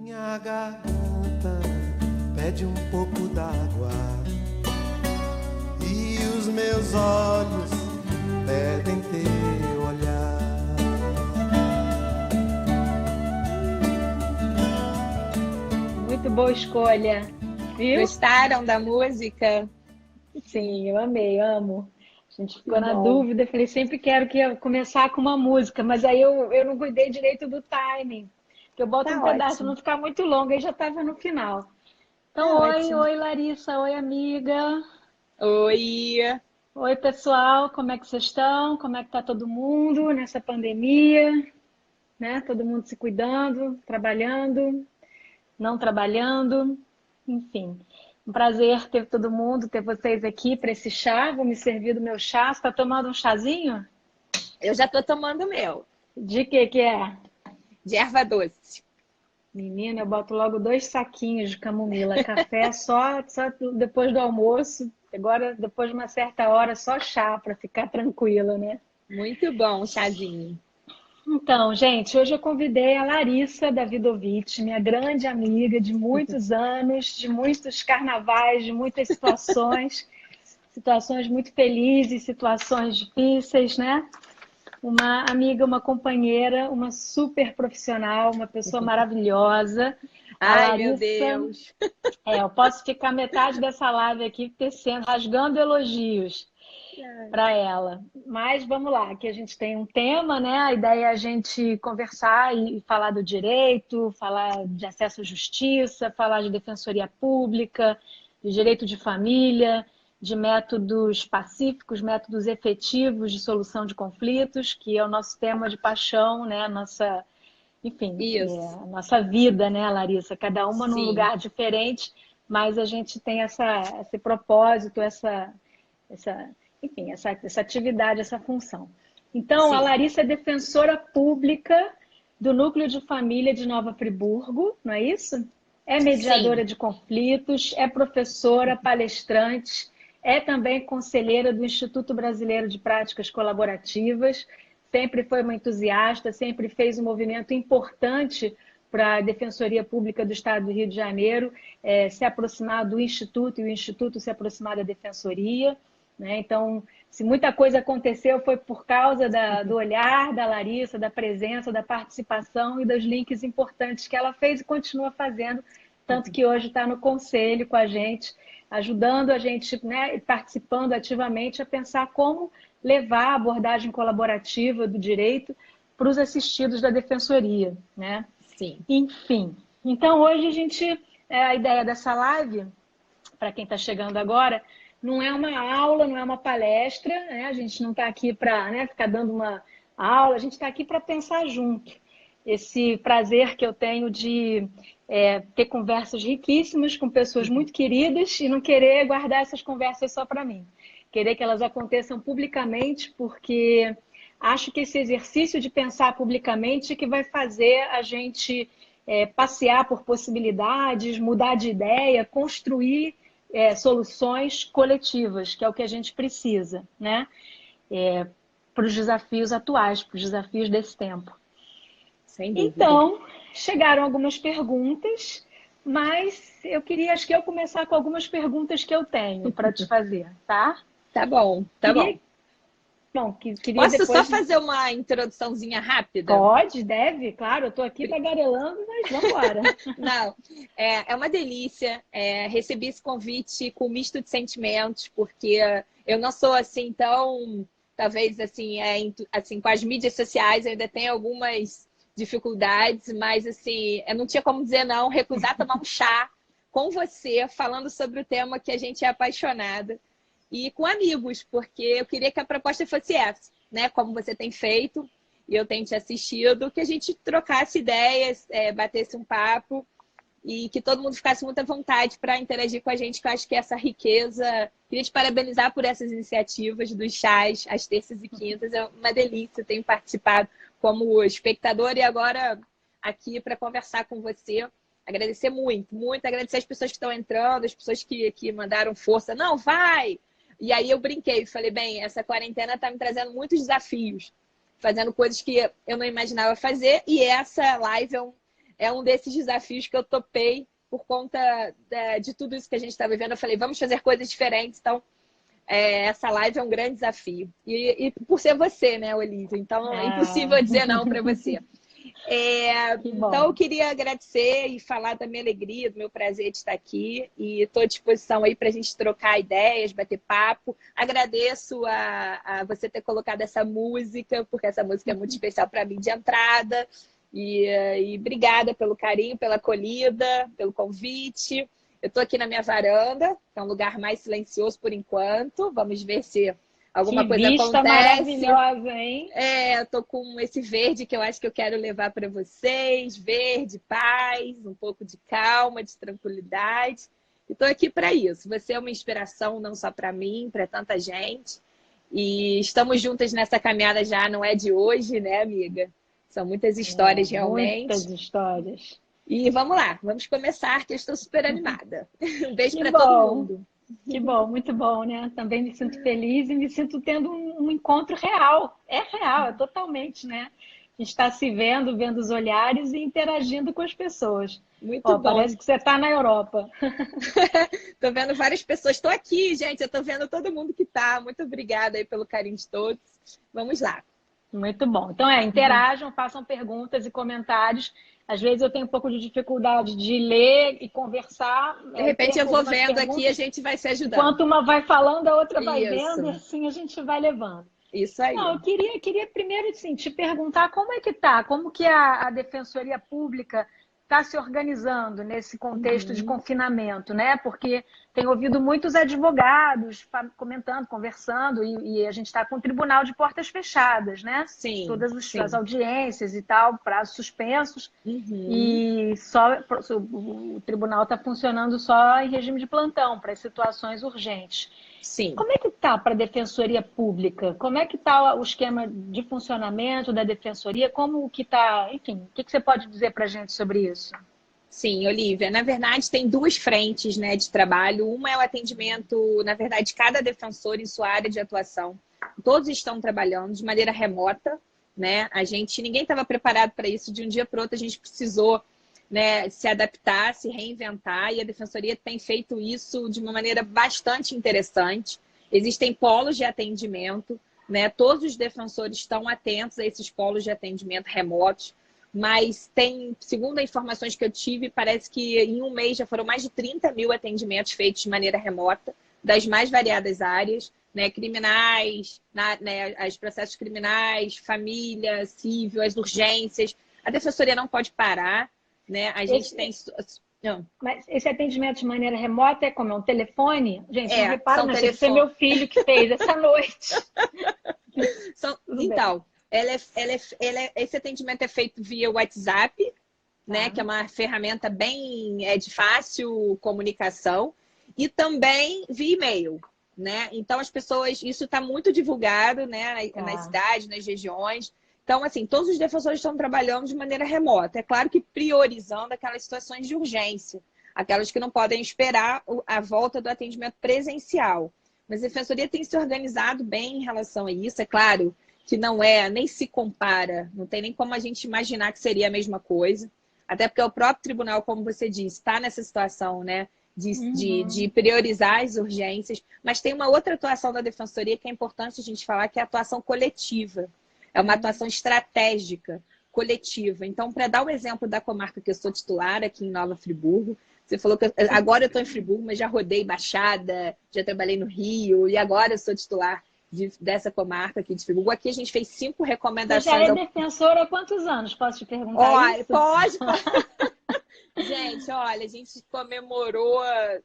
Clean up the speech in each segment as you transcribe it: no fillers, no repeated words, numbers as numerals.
Minha garganta pede um pouco d'água e os meus olhos pedem teu olhar. Muito boa escolha, viu? Gostaram da música? Sim, eu amei, amo. A gente ficou na dúvida, falei, sempre quero que eu começar com uma música, mas aí eu não cuidei direito do timing, que eu boto Tá um pedaço, ótimo. não ficar muito longo, aí já estava no final. Então, Tá ótimo. oi Larissa, oi amiga, Oi. oi pessoal, como é que vocês estão? Como é que tá todo mundo nessa pandemia, né? Todo mundo se cuidando, trabalhando, não trabalhando, enfim. Um prazer ter todo mundo, ter vocês aqui para esse chá. Vou me servir do meu chá. Você está tomando um chazinho? Eu já tô tomando o meu, De que é? de erva doce. Menina, eu boto logo 2 saquinhos de camomila. Café só depois do almoço. Agora, depois de uma certa hora, só chá para ficar tranquila, né? Muito bom o chazinho. Então, gente, hoje eu convidei a Larissa Davidovich, minha grande amiga de muitos anos, de muitos carnavais, de muitas situações muito felizes, situações difíceis, né? Uma amiga, uma companheira, uma super profissional, uma pessoa maravilhosa. A Ai, meu Larissa, Deus. eu posso ficar metade dessa live aqui tecendo, rasgando elogios para ela. Mas vamos lá, que a gente tem um tema, né? A ideia é a gente conversar e falar do direito, falar de acesso à justiça, falar de defensoria pública, de direito de família, de métodos pacíficos, métodos efetivos de solução de conflitos, que é o nosso tema de paixão, né? Enfim, Isso. a nossa vida, né, Larissa? Cada uma num Sim, lugar diferente, mas a gente tem esse propósito, essa, enfim, essa atividade, essa função. Então, a sim. Larissa é defensora pública do Núcleo de Família de Nova Friburgo, não é isso? É Sim. mediadora de conflitos, é professora, palestrante, é também conselheira do Instituto Brasileiro de Práticas Colaborativas, sempre foi uma entusiasta, sempre fez um movimento importante para a Defensoria Pública do Estado do Rio de Janeiro se aproximar do Instituto e o Instituto se aproximar da Defensoria. Né? Então, se muita coisa aconteceu, foi por causa do olhar da Larissa, da presença, da participação e dos links importantes que ela fez e continua fazendo, tanto que hoje está no conselho com a gente, ajudando a gente, né, participando ativamente a pensar como levar a abordagem colaborativa do direito para os assistidos da defensoria, né? Sim. Enfim, então hoje a ideia dessa live, para quem está chegando agora, não é uma aula, não é uma palestra, né? A gente não está aqui para, né, ficar dando uma aula, a gente está aqui para pensar junto. Esse prazer que eu tenho de ter conversas riquíssimas com pessoas muito queridas e não querer guardar essas conversas só para mim. Querer que elas aconteçam publicamente, porque acho que esse exercício de pensar publicamente é que vai fazer a gente passear por possibilidades, mudar de ideia, construir soluções coletivas, que é o que a gente precisa, né? Para os desafios atuais, para os desafios desse tempo. Sem dúvida. Então, chegaram algumas perguntas, mas acho que eu começar com algumas perguntas que eu tenho para te fazer, tá? Tá bom, tá bom. Queria, bom, queria Posso só depois. fazer uma introduçãozinha rápida? Pode, deve, claro, eu estou aqui tagarelando, mas vamos embora. Não, é uma delícia. Recebi esse convite com um misto de sentimentos, porque eu não sou assim tão, talvez assim, assim, com as mídias sociais eu ainda tenho algumas dificuldades, mas assim, eu não tinha como dizer não, recusar tomar um chá com você, falando sobre o tema que a gente é apaixonada e com amigos, porque eu queria que a proposta fosse essa, né? Como você tem feito e eu tenho te assistido, que a gente trocasse ideias, batesse um papo e que todo mundo ficasse muito à vontade para interagir com a gente, que eu acho que essa riqueza... Queria te parabenizar por essas iniciativas dos chás, às terças e quintas. É uma delícia, tenho participado como espectadora e agora aqui para conversar com você. Agradecer muito, muito. Agradecer as pessoas que estão entrando, as pessoas que mandaram força. Não, vai! E aí eu brinquei, falei, bem, essa quarentena está me trazendo muitos desafios, fazendo coisas que eu não imaginava fazer, e essa live é um desses desafios que eu topei por conta de tudo isso que a gente está vivendo. Eu falei, vamos fazer coisas diferentes. Então, essa live é um grande desafio. E por ser você, né, Olívia? Então, é impossível dizer não para você. Então, eu queria agradecer e falar da minha alegria, do meu prazer de estar aqui. E estou à disposição aí para a gente trocar ideias, bater papo. Agradeço a você ter colocado essa música, porque essa música é muito especial para mim de entrada. E obrigada pelo carinho, pela acolhida, pelo convite. Eu estou aqui na minha varanda, que é um lugar mais silencioso por enquanto. Vamos ver se alguma coisa acontece. Maravilhosa, hein? Eu tô com esse verde que eu acho que eu quero levar para vocês. Verde, paz, um pouco de calma, de tranquilidade. E tô aqui para isso. Você é uma inspiração não só para mim, para tanta gente. E estamos juntas nessa caminhada já, não é de hoje, né, amiga? São muitas histórias realmente. Muitas histórias. E vamos lá, vamos começar, que eu estou super animada. Um beijo para todo mundo. Que bom, muito bom, né? Também me sinto feliz e me sinto tendo um encontro real. É real, é totalmente, né? A gente está se vendo, vendo os olhares e interagindo com as pessoas. Muito bom. Parece que você está na Europa. Estou vendo várias pessoas. Estou aqui, gente. Eu estou vendo todo mundo que está. Muito obrigada aí pelo carinho de todos. Vamos lá. Muito bom. Então, interajam, façam perguntas e comentários. Às vezes eu tenho um pouco de dificuldade de ler e conversar. De repente eu vou vendo aqui e a gente vai se ajudando. Enquanto uma vai falando, a outra vai vendo, e assim a gente vai levando. Isso aí. Não, eu queria primeiro assim, te perguntar como é que tá, como que a Defensoria Pública está se organizando nesse contexto de confinamento, né? Porque tenho ouvido muitos advogados comentando, conversando, e a gente está com o tribunal de portas fechadas, né? Sim. Todas as audiências e tal, prazos suspensos, e só o tribunal está funcionando só em regime de plantão, para situações urgentes. Sim. Como é que está para a Defensoria Pública? Como é que está o esquema de funcionamento da Defensoria? Como que está? Enfim, o que você pode dizer para a gente sobre isso? Sim, Olívia. Na verdade, tem duas frentes, né, de trabalho. Uma é o atendimento, na verdade, cada defensor em sua área de atuação. Todos estão trabalhando de maneira remota, né? Ninguém estava preparado para isso. De um dia para o outro, a gente precisou, né, se adaptar, se reinventar, e a Defensoria tem feito isso de uma maneira bastante interessante. Existem polos de atendimento, né? Todos os defensores estão atentos a esses polos de atendimento remotos, mas segundo as informações que eu tive, parece que em um mês já foram mais de 30 mil atendimentos feitos de maneira remota, das mais variadas áreas, né? Criminais, os processos criminais, família, civil, as urgências. A Defensoria não pode parar, né? A gente tem... Mas esse atendimento de maneira remota é como? É um telefone? Gente, não repara, mas telefone. Foi meu filho que fez essa noite. Então, esse atendimento é feito via WhatsApp, né? Que é uma ferramenta bem de fácil comunicação, e também via e-mail, né? Então, as pessoas... Isso está muito divulgado, né? Nas cidades, nas regiões. Então, assim, todos os defensores estão trabalhando de maneira remota. É claro que priorizando aquelas situações de urgência, aquelas que não podem esperar a volta do atendimento presencial. Mas a Defensoria tem se organizado bem em relação a isso. É claro que nem se compara, não tem nem como a gente imaginar que seria a mesma coisa. Até porque o próprio tribunal, como você disse, está nessa situação, né? De priorizar as urgências. Mas tem uma outra atuação da Defensoria que é importante a gente falar, que é a atuação coletiva. É uma atuação estratégica, coletiva. Então, para dar o exemplo da comarca que eu sou titular aqui em Nova Friburgo, você falou que agora eu estou em Friburgo, mas já rodei Baixada, já trabalhei no Rio, e agora eu sou titular dessa comarca aqui de Friburgo. Aqui a gente fez 5 recomendações. Você já é defensora há quantos anos? Posso te perguntar isso? Pode. Gente, olha, a gente comemorou,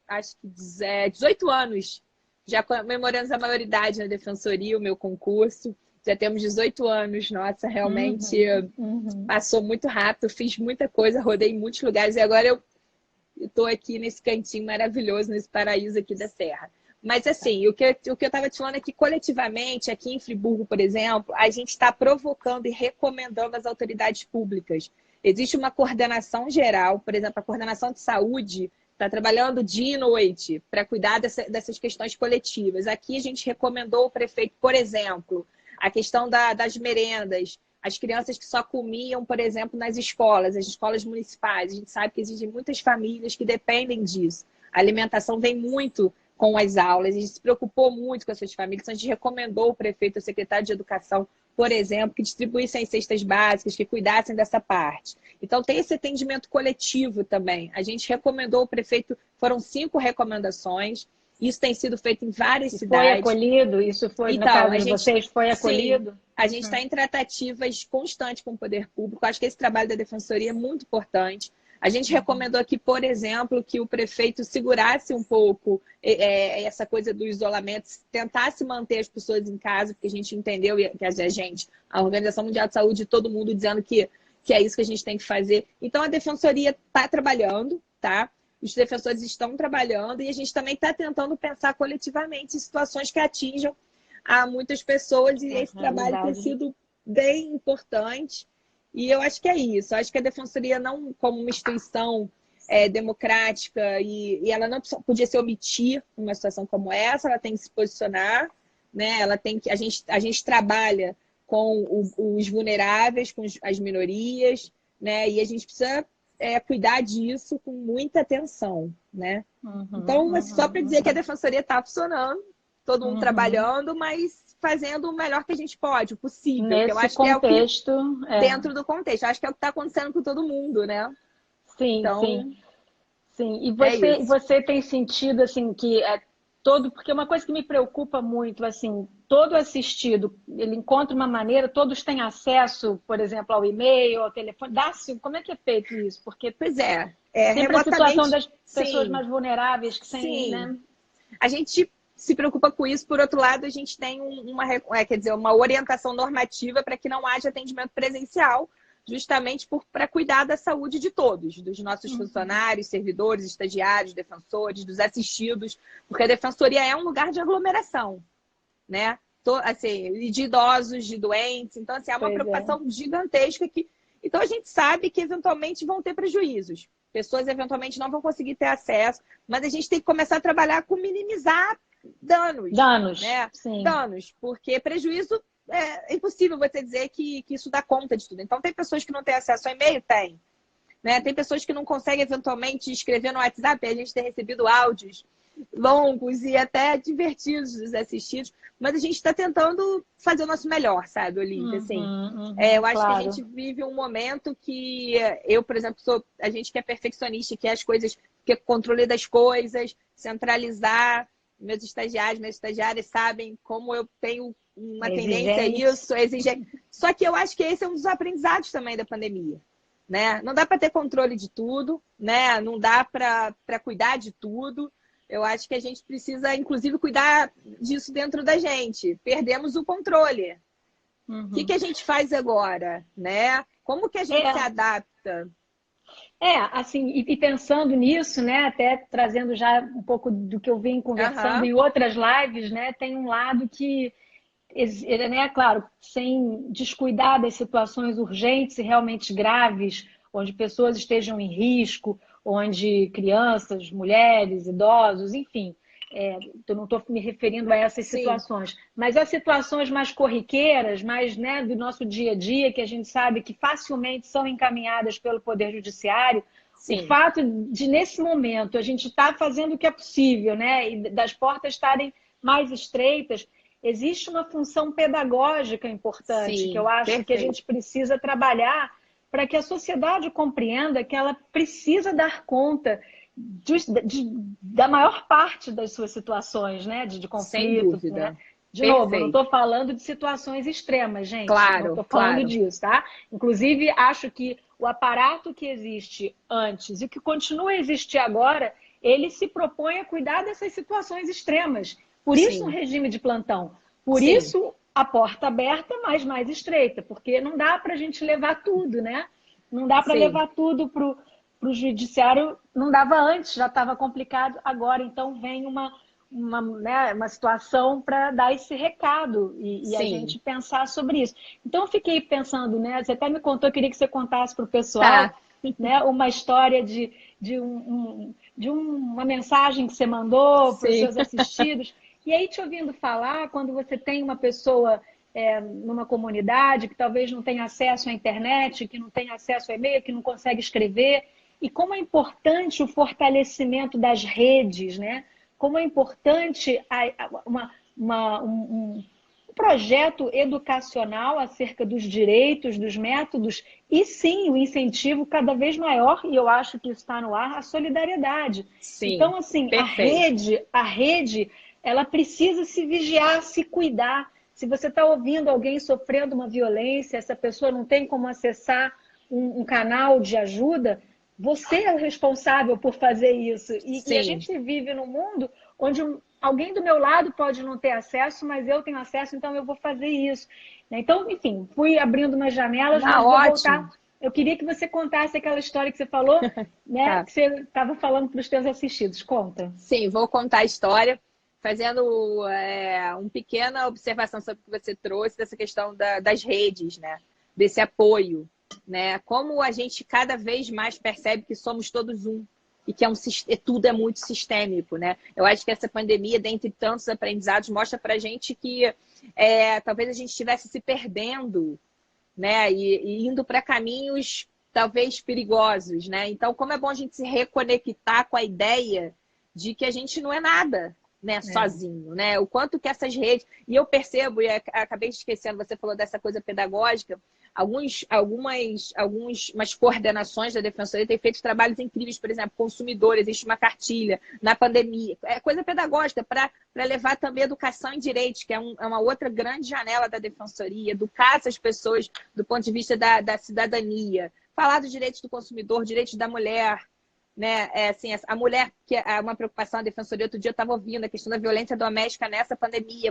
acho que 18 anos. Já comemoramos a maioridade na Defensoria, o meu concurso. Já temos 18 anos, nossa, realmente passou muito rápido, fiz muita coisa, rodei em muitos lugares, e agora eu estou aqui nesse cantinho maravilhoso, nesse paraíso aqui da Serra. Mas assim, o que eu estava te falando é que coletivamente, aqui em Friburgo, por exemplo, a gente está provocando e recomendando as autoridades públicas. Existe uma coordenação geral, por exemplo, a coordenação de saúde está trabalhando dia e noite para cuidar dessas questões coletivas. Aqui a gente recomendou o prefeito, por exemplo, a questão das merendas, as crianças que só comiam, por exemplo, nas escolas, as escolas municipais. A gente sabe que existem muitas famílias que dependem disso. A alimentação vem muito com as aulas, a gente se preocupou muito com essas famílias, então a gente recomendou o prefeito, o secretário de Educação, por exemplo, que distribuíssem cestas básicas, que cuidassem dessa parte. Então, tem esse atendimento coletivo também. A gente recomendou o prefeito, foram 5 recomendações, isso tem sido feito em várias cidades. Foi acolhido? Isso foi, então, no caso de vocês, foi acolhido? Sim, a gente está em tratativas constantes com o poder público. Acho que esse trabalho da Defensoria é muito importante. A gente recomendou aqui, por exemplo, que o prefeito segurasse um pouco essa coisa do isolamento, tentasse manter as pessoas em casa, porque a gente entendeu, que a Organização Mundial de Saúde, todo mundo dizendo que é isso que a gente tem que fazer. Então, a Defensoria está trabalhando, tá? Os defensores estão trabalhando e a gente também está tentando pensar coletivamente em situações que atinjam a muitas pessoas, e esse trabalho tem sido bem importante. E eu acho que é isso. Eu acho que a Defensoria, não como uma instituição democrática, e ela não podia se omitir numa situação como essa, ela tem que se posicionar, né? Ela tem que, a gente trabalha com os vulneráveis, com as minorias, né? E a gente precisa cuidar disso com muita atenção, né? Então, só para dizer que a Defensoria está funcionando, todo mundo trabalhando, mas fazendo o melhor que a gente pode, o possível. Nesse que eu acho contexto, que é o que, dentro do contexto. Acho que é o que está acontecendo com todo mundo, né? Sim, então, sim. E você tem sentido, assim, que porque uma coisa que me preocupa muito, assim, todo assistido, ele encontra uma maneira, todos têm acesso, por exemplo, ao e-mail, ao telefone. Como é que é feito isso? Porque pois é sempre a situação das pessoas sim, mais vulneráveis que têm, sim. né? A gente se preocupa com isso. Por outro lado, a gente tem uma orientação normativa para que não haja atendimento presencial, justamente para cuidar da saúde de todos, dos nossos funcionários, servidores, estagiários, defensores, dos assistidos, porque a Defensoria é um lugar de aglomeração, né? Assim, de idosos, de doentes. Então, assim, é uma preocupação gigantesca então, a gente sabe que eventualmente vão ter prejuízos. Pessoas eventualmente não vão conseguir ter acesso, mas a gente tem que começar a trabalhar com minimizar danos, né? Sim. Danos, porque prejuízo é impossível você dizer que isso dá conta de tudo. Então, tem pessoas que não têm acesso ao e-mail? Tem. Né? Tem pessoas que não conseguem eventualmente escrever no WhatsApp. A gente tem recebido áudios longos e até divertidos dos assistidos, mas a gente está tentando fazer o nosso melhor, sabe, Olívia? Assim, eu acho que a gente vive um momento que eu, por exemplo, a gente que é perfeccionista, que é as coisas, que é controle das coisas, centralizar. Meus estagiários, minhas estagiárias sabem como eu tenho uma tendência a isso, exigente. Só que eu acho que esse é um dos aprendizados também da pandemia, né? Não dá para ter controle de tudo, né? Não dá para cuidar de tudo. Eu acho que a gente precisa, inclusive, cuidar disso dentro da gente. Perdemos o controle. O que a gente faz agora, né? Como que a gente se adapta? Assim, e pensando nisso, né, até trazendo já um pouco do que eu venho conversando em outras lives, né, tem um lado que, né, claro, sem descuidar das situações urgentes e realmente graves, onde pessoas estejam em risco, onde crianças, mulheres, idosos, enfim, eu não estou me referindo a essas situações, mas as situações mais corriqueiras, mais, né, do nosso dia a dia, que a gente sabe que facilmente são encaminhadas pelo Poder Judiciário. Sim. O fato de, nesse momento, a gente estar fazendo o que é possível, né, e das portas estarem mais estreitas, existe uma função pedagógica importante. Sim, que eu acho que a gente precisa trabalhar para que a sociedade compreenda que ela precisa dar conta da maior parte das suas situações, né? De conflito. Sem dúvida. Né? De novo, eu não estou falando de situações extremas, gente. Claro, não estou falando disso, tá? Inclusive, acho que o aparato que existe antes e que continua a existir agora, ele se propõe a cuidar dessas situações extremas. Por isso, um regime de plantão. Por isso, a porta aberta, mas mais estreita. Porque não dá para a gente levar tudo, né? Não dá para levar tudo para o judiciário. Não dava antes, já estava complicado. Agora, então, vem uma situação para dar esse recado e a gente pensar sobre isso. Então, eu fiquei pensando, né? Você até me contou, eu queria que você contasse para o pessoal, né, uma história de uma mensagem que você mandou para os seus assistidos. E aí, te ouvindo falar, quando você tem uma pessoa numa comunidade, que talvez não tenha acesso à internet, que não tenha acesso a e-mail, que não consegue escrever. E como é importante o fortalecimento das redes, né? Como é importante um projeto educacional acerca dos direitos, dos métodos, e sim, o incentivo cada vez maior, e eu acho que isso está no ar, a solidariedade. Sim, então, assim, perfeito. a rede, ela precisa se vigiar, se cuidar. Se você está ouvindo alguém sofrendo uma violência, essa pessoa não tem como acessar um canal de ajuda, você é o responsável por fazer isso. E a gente vive num mundo onde alguém do meu lado pode não ter acesso, mas eu tenho acesso, então eu vou fazer isso. Então, enfim, fui abrindo umas janelas, mas vou voltar. Eu queria que você contasse aquela história que você falou, né? Tá. Que você estava falando para os teus assistidos. Conta. Sim, vou contar a história, fazendo uma pequena observação sobre o que você trouxe, dessa questão das redes, né? Desse apoio, né? Como a gente cada vez mais percebe que somos todos um e que tudo é muito sistêmico, né? Eu acho que essa pandemia, dentre tantos aprendizados, mostra pra gente que talvez a gente estivesse se perdendo, né? E indo para caminhos talvez perigosos, né? Então, como é bom a gente se reconectar com a ideia de que a gente não é nada, né, sozinho, né? O quanto que essas redes... E eu percebo, e acabei esquecendo, você falou dessa coisa pedagógica, algumas coordenações da Defensoria têm feito trabalhos incríveis, por exemplo, consumidor, existe uma cartilha na pandemia, é coisa pedagógica para levar também educação em direitos, que é uma outra grande janela da Defensoria, educar essas pessoas do ponto de vista da cidadania, falar dos direitos do consumidor, direitos da mulher, né? Assim, a mulher, que é uma preocupação da Defensoria, outro dia eu estava ouvindo a questão da violência doméstica nessa pandemia,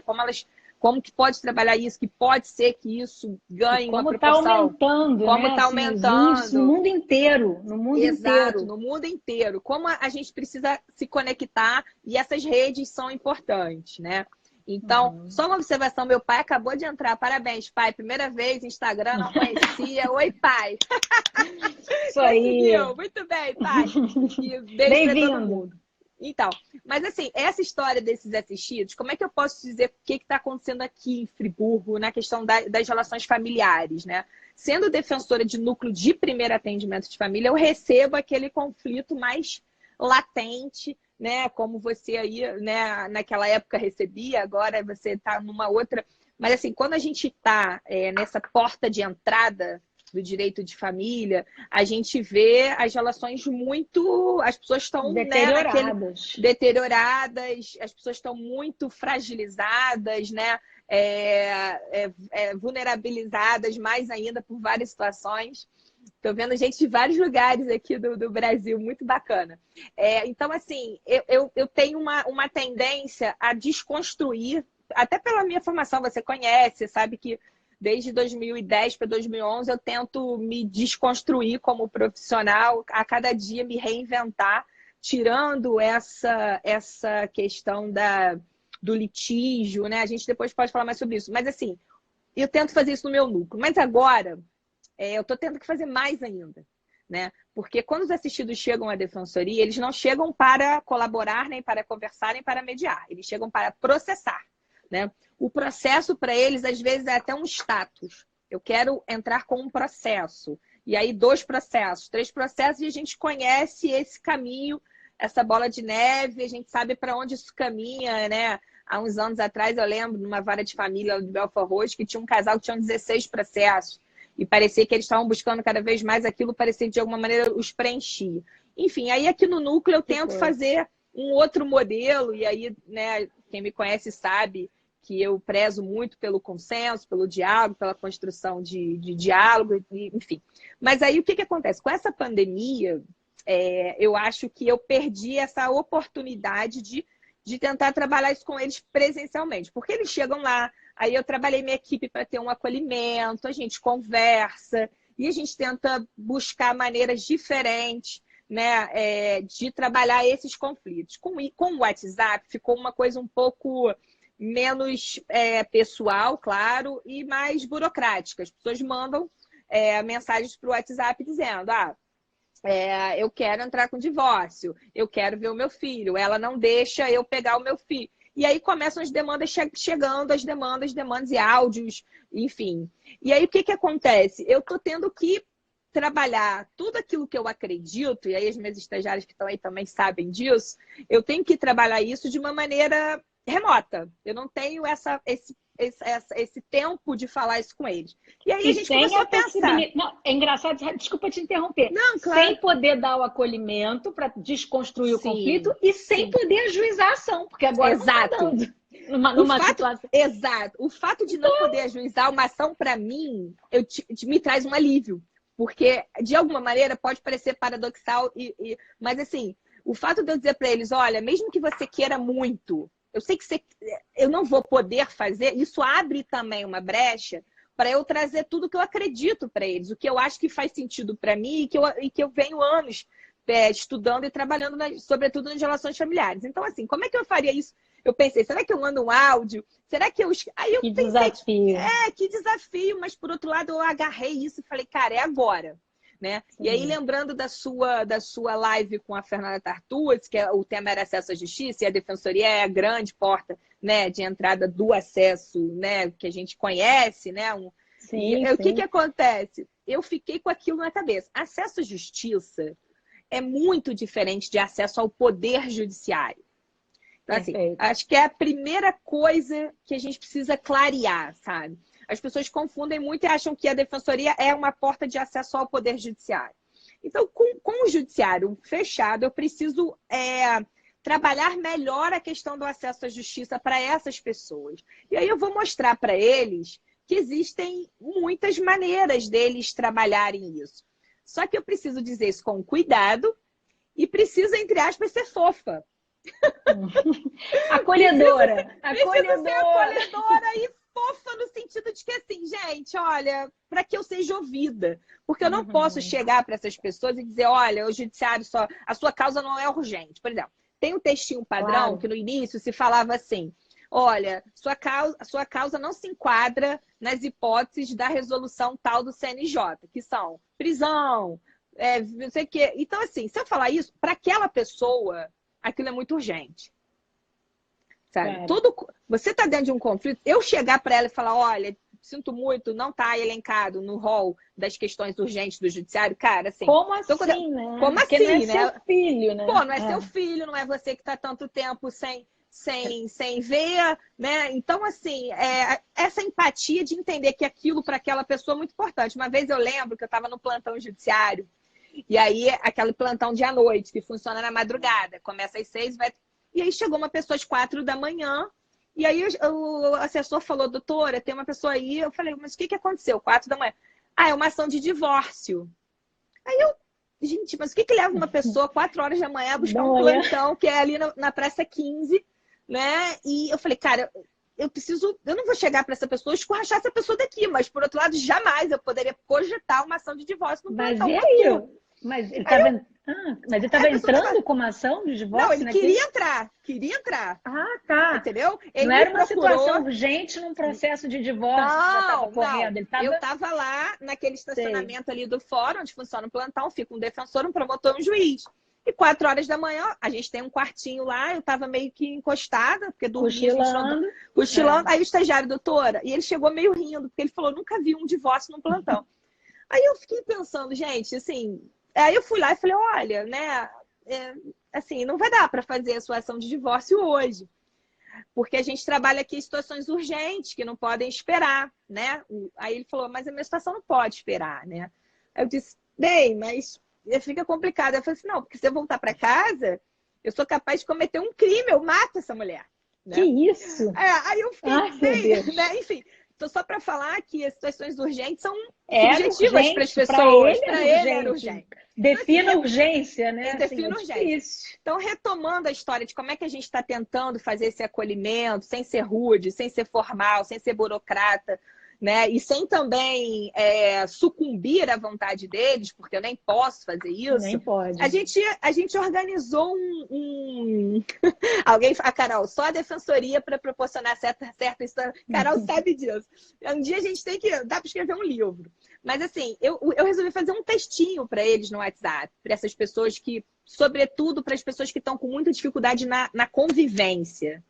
como que pode trabalhar isso, que pode ser que isso ganhe uma proporção. Como está aumentando no mundo inteiro. No mundo Exato, inteiro. no mundo inteiro. Como a gente precisa se conectar e essas redes são importantes, né? Então, só uma observação, meu pai acabou de entrar. Parabéns, pai. Primeira vez, Instagram, não conhecia. Oi, pai. Isso aí. Conseguiu. Muito bem, pai. E beijo para todo mundo. Então, mas assim, essa história desses assistidos, como é que eu posso dizer o que está acontecendo aqui em Friburgo na questão das relações familiares, né? Sendo defensora de núcleo de primeiro atendimento de família, eu recebo aquele conflito mais latente, né? Como você aí, né, naquela época recebia, agora você está numa outra. Mas assim, quando a gente está nessa porta de entrada do direito de família, a gente vê as relações muito... As pessoas estão deterioradas, as pessoas estão muito fragilizadas, né? Vulnerabilizadas mais ainda por várias situações. Estou vendo gente de vários lugares aqui do Brasil, muito bacana. Então, assim, eu tenho uma tendência a desconstruir, até pela minha formação, você conhece, sabe que desde 2010 para 2011 eu tento me desconstruir como profissional, a cada dia me reinventar, tirando essa questão do litígio, né? A gente depois pode falar mais sobre isso. Mas assim, eu tento fazer isso no meu núcleo. Mas agora, eu estou tendo que fazer mais ainda, né? Porque quando os assistidos chegam à defensoria, eles não chegam para colaborar, nem para conversar, nem para mediar. Eles chegam para processar, né? O processo para eles, às vezes, é até um status. Eu quero entrar com um processo. E aí, 2 processos, 3 processos, e a gente conhece esse caminho, essa bola de neve, a gente sabe para onde isso caminha, né? Há uns anos atrás, eu lembro, numa vara de família de Belfort Roxo, que tinha um casal que tinha 16 processos. E parecia que eles estavam buscando cada vez mais aquilo, parecia que de alguma maneira os preenchia. Enfim, aí aqui no núcleo eu tento fazer um outro modelo, e aí, né, quem me conhece sabe que eu prezo muito pelo consenso, pelo diálogo, pela construção de diálogo, enfim. Mas aí o que acontece? Com essa pandemia, eu acho que eu perdi essa oportunidade de tentar trabalhar isso com eles presencialmente, porque eles chegam lá, aí eu trabalhei minha equipe para ter um acolhimento, a gente conversa e a gente tenta buscar maneiras diferentes, né, de trabalhar esses conflitos. Com o WhatsApp ficou uma coisa um pouco menos pessoal, claro, e mais burocrática. As pessoas mandam mensagens para o WhatsApp dizendo: eu quero entrar com divórcio, eu quero ver o meu filho, ela não deixa eu pegar o meu filho. E aí começam as demandas chegando, as demandas e áudios, enfim. E aí o que acontece? Eu estou tendo que trabalhar tudo aquilo que eu acredito, e aí as minhas estagiárias que estão aí também sabem disso, eu tenho que trabalhar isso de uma maneira remota. Eu não tenho esse tempo de falar isso com eles. E aí a gente começou a pensar. Não, é engraçado, desculpa te interromper. Não, claro. Sem poder dar o acolhimento para desconstruir o conflito e sem poder ajuizar a ação, porque agora não tá dando numa situação. Exato. O fato de não poder ajuizar uma ação, para mim, me traz um alívio. Porque, de alguma maneira, pode parecer paradoxal, mas assim, o fato de eu dizer para eles, olha, mesmo que você queira muito, eu sei que eu não vou poder fazer, isso abre também uma brecha para eu trazer tudo que eu acredito para eles, o que eu acho que faz sentido para mim e que eu venho anos estudando e trabalhando, sobretudo nas relações familiares. Então, assim, como é que eu faria isso? Eu pensei, será que eu mando um áudio? Será que eu... Aí eu pensei, desafio. Que desafio, mas por outro lado eu agarrei isso e falei, cara, é agora. Né? E aí, lembrando da sua live com a Fernanda Tartuas, que o tema era acesso à justiça, e a defensoria é a grande porta, né, de entrada do acesso, né, que a gente conhece, né? Sim. O que acontece? Eu fiquei com aquilo na cabeça. Acesso à justiça é muito diferente de acesso ao poder judiciário. Então, assim, acho que é a primeira coisa que a gente precisa clarear, sabe? As pessoas confundem muito e acham que a defensoria é uma porta de acesso ao poder judiciário. Então, com o judiciário fechado, eu preciso trabalhar melhor a questão do acesso à justiça para essas pessoas. E aí eu vou mostrar para eles que existem muitas maneiras deles trabalharem isso. Só que eu preciso dizer isso com cuidado e preciso, entre aspas, ser fofa. Acolhedora. Preciso ser acolhedora e fofa no sentido de que, assim, gente, olha, para que eu seja ouvida. Porque eu não posso chegar para essas pessoas e dizer, olha, o judiciário a sua causa não é urgente. Por exemplo, tem um textinho padrão que no início se falava assim, olha, sua causa não se enquadra nas hipóteses da resolução tal do CNJ, que são prisão, não sei o quê. Então, assim, se eu falar isso, para aquela pessoa, aquilo é muito urgente. Sabe? Você está dentro de um conflito, eu chegar para ela e falar, olha, sinto muito, não está elencado no rol das questões urgentes do judiciário, cara, assim... Como assim, né? Como Porque assim, não é né? seu filho, né? Pô, não é seu filho, não é você que está tanto tempo sem ver, né? Então, assim, essa empatia de entender que aquilo para aquela pessoa é muito importante. Uma vez eu lembro que eu estava no plantão judiciário, e aí aquele plantão de à noite, que funciona na madrugada, começa às 6, vai... E aí chegou uma pessoa às 4 da manhã, e aí o assessor falou, doutora, tem uma pessoa aí. Eu falei, mas o que aconteceu? 4 da manhã. É uma ação de divórcio. Aí gente, mas o que leva uma pessoa 4 horas da manhã a buscar um plantão, que é ali na Praça 15, né? E eu falei, cara, eu não vou chegar para essa pessoa e escorrachar essa pessoa daqui, mas por outro lado, jamais eu poderia cogitar uma ação de divórcio no plantão. Mas e aí? Mas ele estava entrando com uma ação de divórcio? Não, ele queria entrar. Ah, tá. Entendeu? Ele não era uma situação urgente num processo de divórcio que já estava correndo. Eu estava lá naquele estacionamento ali do fórum, onde funciona o plantão, fica um defensor, um promotor e um juiz. E 4 horas da manhã, a gente tem um quartinho lá, eu estava meio que encostada, porque dormia, cochilando. Aí o estagiário, doutora, e ele chegou meio rindo, porque ele falou, nunca vi um divórcio num plantão. Aí eu fiquei pensando, gente, assim... Aí eu fui lá e falei, olha, né, assim, não vai dar para fazer a sua ação de divórcio hoje, porque a gente trabalha aqui em situações urgentes que não podem esperar, né? Aí ele falou, mas a minha situação não pode esperar, né? Aí eu disse, bem, mas fica complicado. Eu falei assim, não, porque se eu voltar para casa, eu sou capaz de cometer um crime, eu mato essa mulher. Né? Que isso? Aí eu fiquei, né? Enfim... Então, só para falar que as situações urgentes são subjetivas para as pessoas. Para ele era urgente. Defina urgência, né? Defina urgência. Então, retomando a história de como é que a gente está tentando fazer esse acolhimento, sem ser rude, sem ser formal, sem ser burocrata, né? E sem também sucumbir à vontade deles, porque eu nem posso fazer isso. Nem pode. A gente organizou Alguém fala, Carol, só a defensoria para proporcionar certa história. Carol sabe disso. Um dia a gente tem que... Dá para escrever um livro. Mas assim, eu resolvi fazer um textinho para eles no WhatsApp, para essas pessoas que, sobretudo para as pessoas que estão com muita dificuldade na convivência.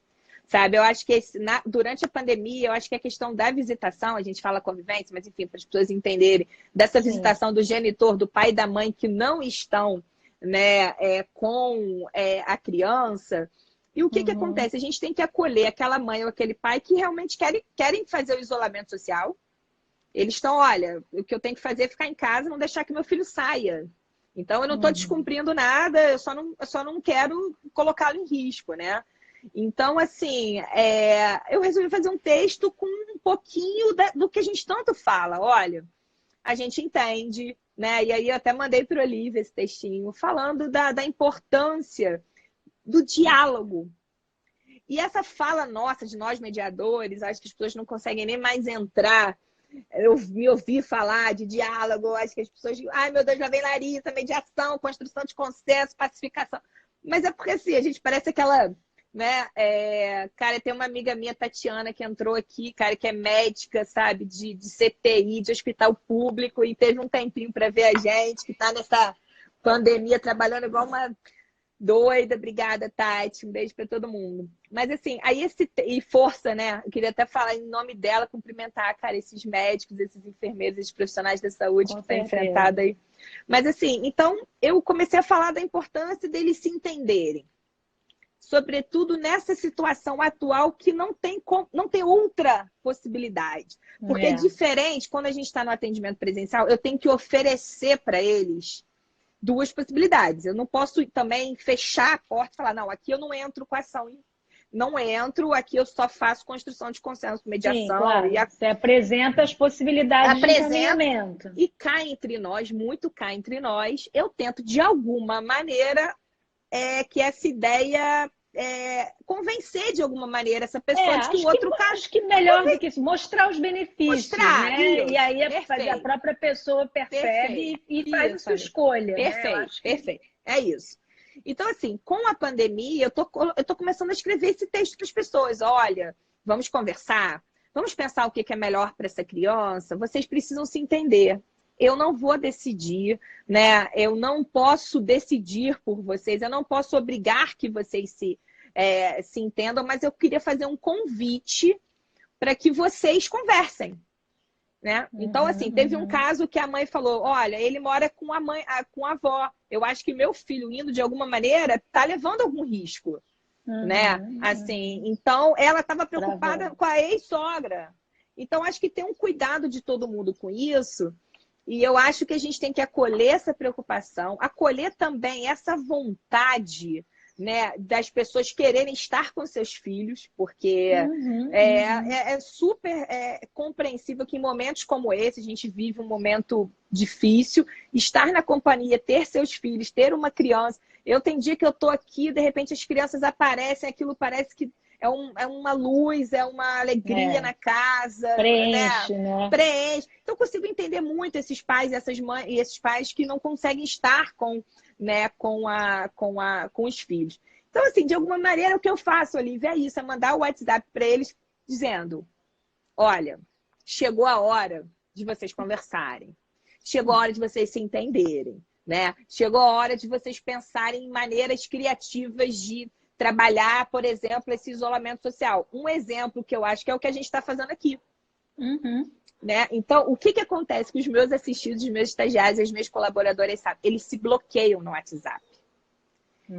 sabe? Eu acho que durante a pandemia, eu acho que a questão da visitação, a gente fala convivência, mas enfim, para as pessoas entenderem, dessa visitação do genitor, do pai e da mãe que não estão, né, com a criança. E o que acontece? A gente tem que acolher aquela mãe ou aquele pai que realmente querem fazer o isolamento social. Eles estão, olha, o que eu tenho que fazer é ficar em casa, não deixar que meu filho saia. Então, eu não estou descumprindo nada, eu só não quero colocá-lo em risco, né? Então, assim, eu resolvi fazer um texto com um pouquinho do que a gente tanto fala. Olha, a gente entende, né? E aí eu até mandei para o Olivia esse textinho, falando da importância do diálogo. E essa fala nossa, de nós mediadores, acho que as pessoas não conseguem nem mais entrar. Eu me ouvi falar de diálogo, acho que as pessoas dizem, ai meu Deus, já vem Larissa, mediação, construção de consenso, pacificação. Mas é porque assim, a gente parece aquela, né? Cara, tem uma amiga minha, Tatiana, que entrou aqui, cara, que é médica, sabe, de CTI, de hospital público, e teve um tempinho para ver a gente, que está nessa pandemia, trabalhando igual uma doida. Obrigada, Tati. Um beijo para todo mundo. Mas assim, aí e força, né? Eu queria até falar em nome dela, cumprimentar, cara, esses médicos, esses enfermeiros, esses profissionais da saúde que estão enfrentados aí. Mas assim, então eu comecei a falar da importância deles se entenderem. Sobretudo nessa situação atual que não tem outra possibilidade. Porque é diferente, quando a gente está no atendimento presencial, eu tenho que oferecer para eles duas possibilidades. Eu não posso também fechar a porta e falar, não, aqui eu não entro com ação, não entro, aqui eu só faço construção de consenso, mediação. Sim, claro. Você apresenta as possibilidades de encaminhamento. E cá entre nós, muito cá entre nós, eu tento de alguma maneira que essa ideia convencer de alguma maneira essa pessoa de que o outro caso. Acho que melhor do que isso, mostrar os benefícios. Mostrar, né? Isso, e aí a própria pessoa percebe e faz a sua escolha. Perfeito, né? Perfeito. É isso. Então, assim, com a pandemia, eu tô começando a escrever esse texto para as pessoas. Olha, vamos conversar, vamos pensar o que é melhor para essa criança. Vocês precisam se entender. Eu não vou decidir, né? Eu não posso decidir por vocês, eu não posso obrigar que vocês se entendam, mas eu queria fazer um convite para que vocês conversem, né? Então, assim, teve um caso que a mãe falou, olha, ele mora com a avó. Eu acho que meu filho indo de alguma maneira está levando algum risco, né? Assim, então ela estava preocupada com a ex-sogra. Então, acho que tem um cuidado de todo mundo com isso. E eu acho que a gente tem que acolher essa preocupação, acolher também essa vontade, né, das pessoas quererem estar com seus filhos, porque é super compreensível que em momentos como esse, a gente vive um momento difícil, estar na companhia, ter seus filhos, ter uma criança. Eu tenho dia que eu estou aqui, de repente as crianças aparecem, aquilo parece que é uma luz, é uma alegria na casa. Preenche, né? Preenche. Então, eu consigo entender muito esses pais, essas mães e esses pais que não conseguem estar com os filhos. Então, assim, de alguma maneira, o que eu faço, Olivia, é isso, é mandar o WhatsApp para eles dizendo, olha, chegou a hora de vocês conversarem. Chegou a hora de vocês se entenderem, né? Chegou a hora de vocês pensarem em maneiras criativas de trabalhar, por exemplo, esse isolamento social. Um exemplo que eu acho que é o que a gente está fazendo aqui. Né? Então, o que acontece com os meus assistidos, os meus estagiários, os meus colaboradores, sabe? Eles se bloqueiam no WhatsApp.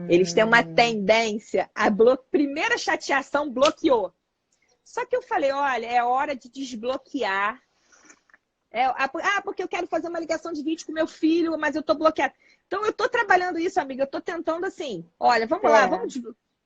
Eles têm uma tendência a primeira chateação bloqueou. Só que eu falei, olha, é hora de desbloquear. Porque eu quero fazer uma ligação de vídeo com meu filho, mas eu estou bloqueada. Então, eu estou trabalhando isso, amiga. Eu estou tentando assim, olha, vamos lá, vamos,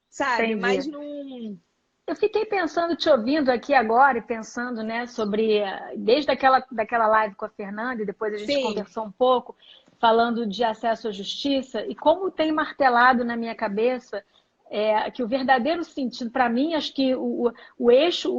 sabe? Entendi. Mas não... Eu fiquei pensando, te ouvindo aqui agora e pensando, né, sobre, desde daquela live com a Fernanda, e depois a gente conversou um pouco, falando de acesso à justiça, e como tem martelado na minha cabeça que o verdadeiro sentido, para mim, acho que o eixo,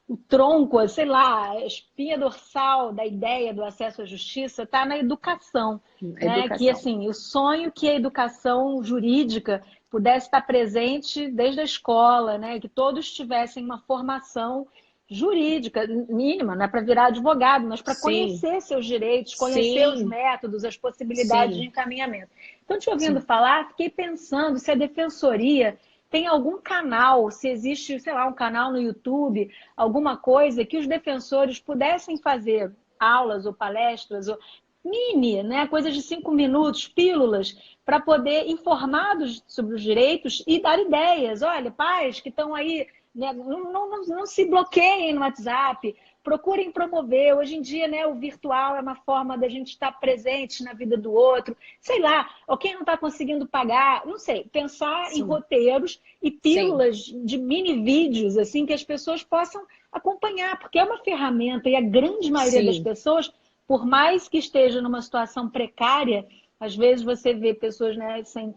o tronco, sei lá, a espinha dorsal da ideia do acesso à justiça está na educação. Né? Que, assim, o sonho que a educação jurídica pudesse estar presente desde a escola, né? Que todos tivessem uma formação jurídica mínima, não é para virar advogado, mas para conhecer seus direitos, conhecer os métodos, as possibilidades de encaminhamento. Então, te ouvindo falar, fiquei pensando se a defensoria tem algum canal, se existe, sei lá, um canal no YouTube, alguma coisa que os defensores pudessem fazer aulas ou palestras, ou mini, né, coisas de 5 minutos, pílulas, para poder informar sobre os direitos e dar ideias. Olha, pais que estão aí, né, não se bloqueiem no WhatsApp, procurem promover. Hoje em dia, né, o virtual é uma forma da gente estar presente na vida do outro. Sei lá, ou quem não está conseguindo pagar, não sei, pensar em roteiros e pílulas de mini vídeos, assim, que as pessoas possam acompanhar, porque é uma ferramenta e a grande maioria das pessoas, por mais que esteja numa situação precária, às vezes você vê pessoas, né, sem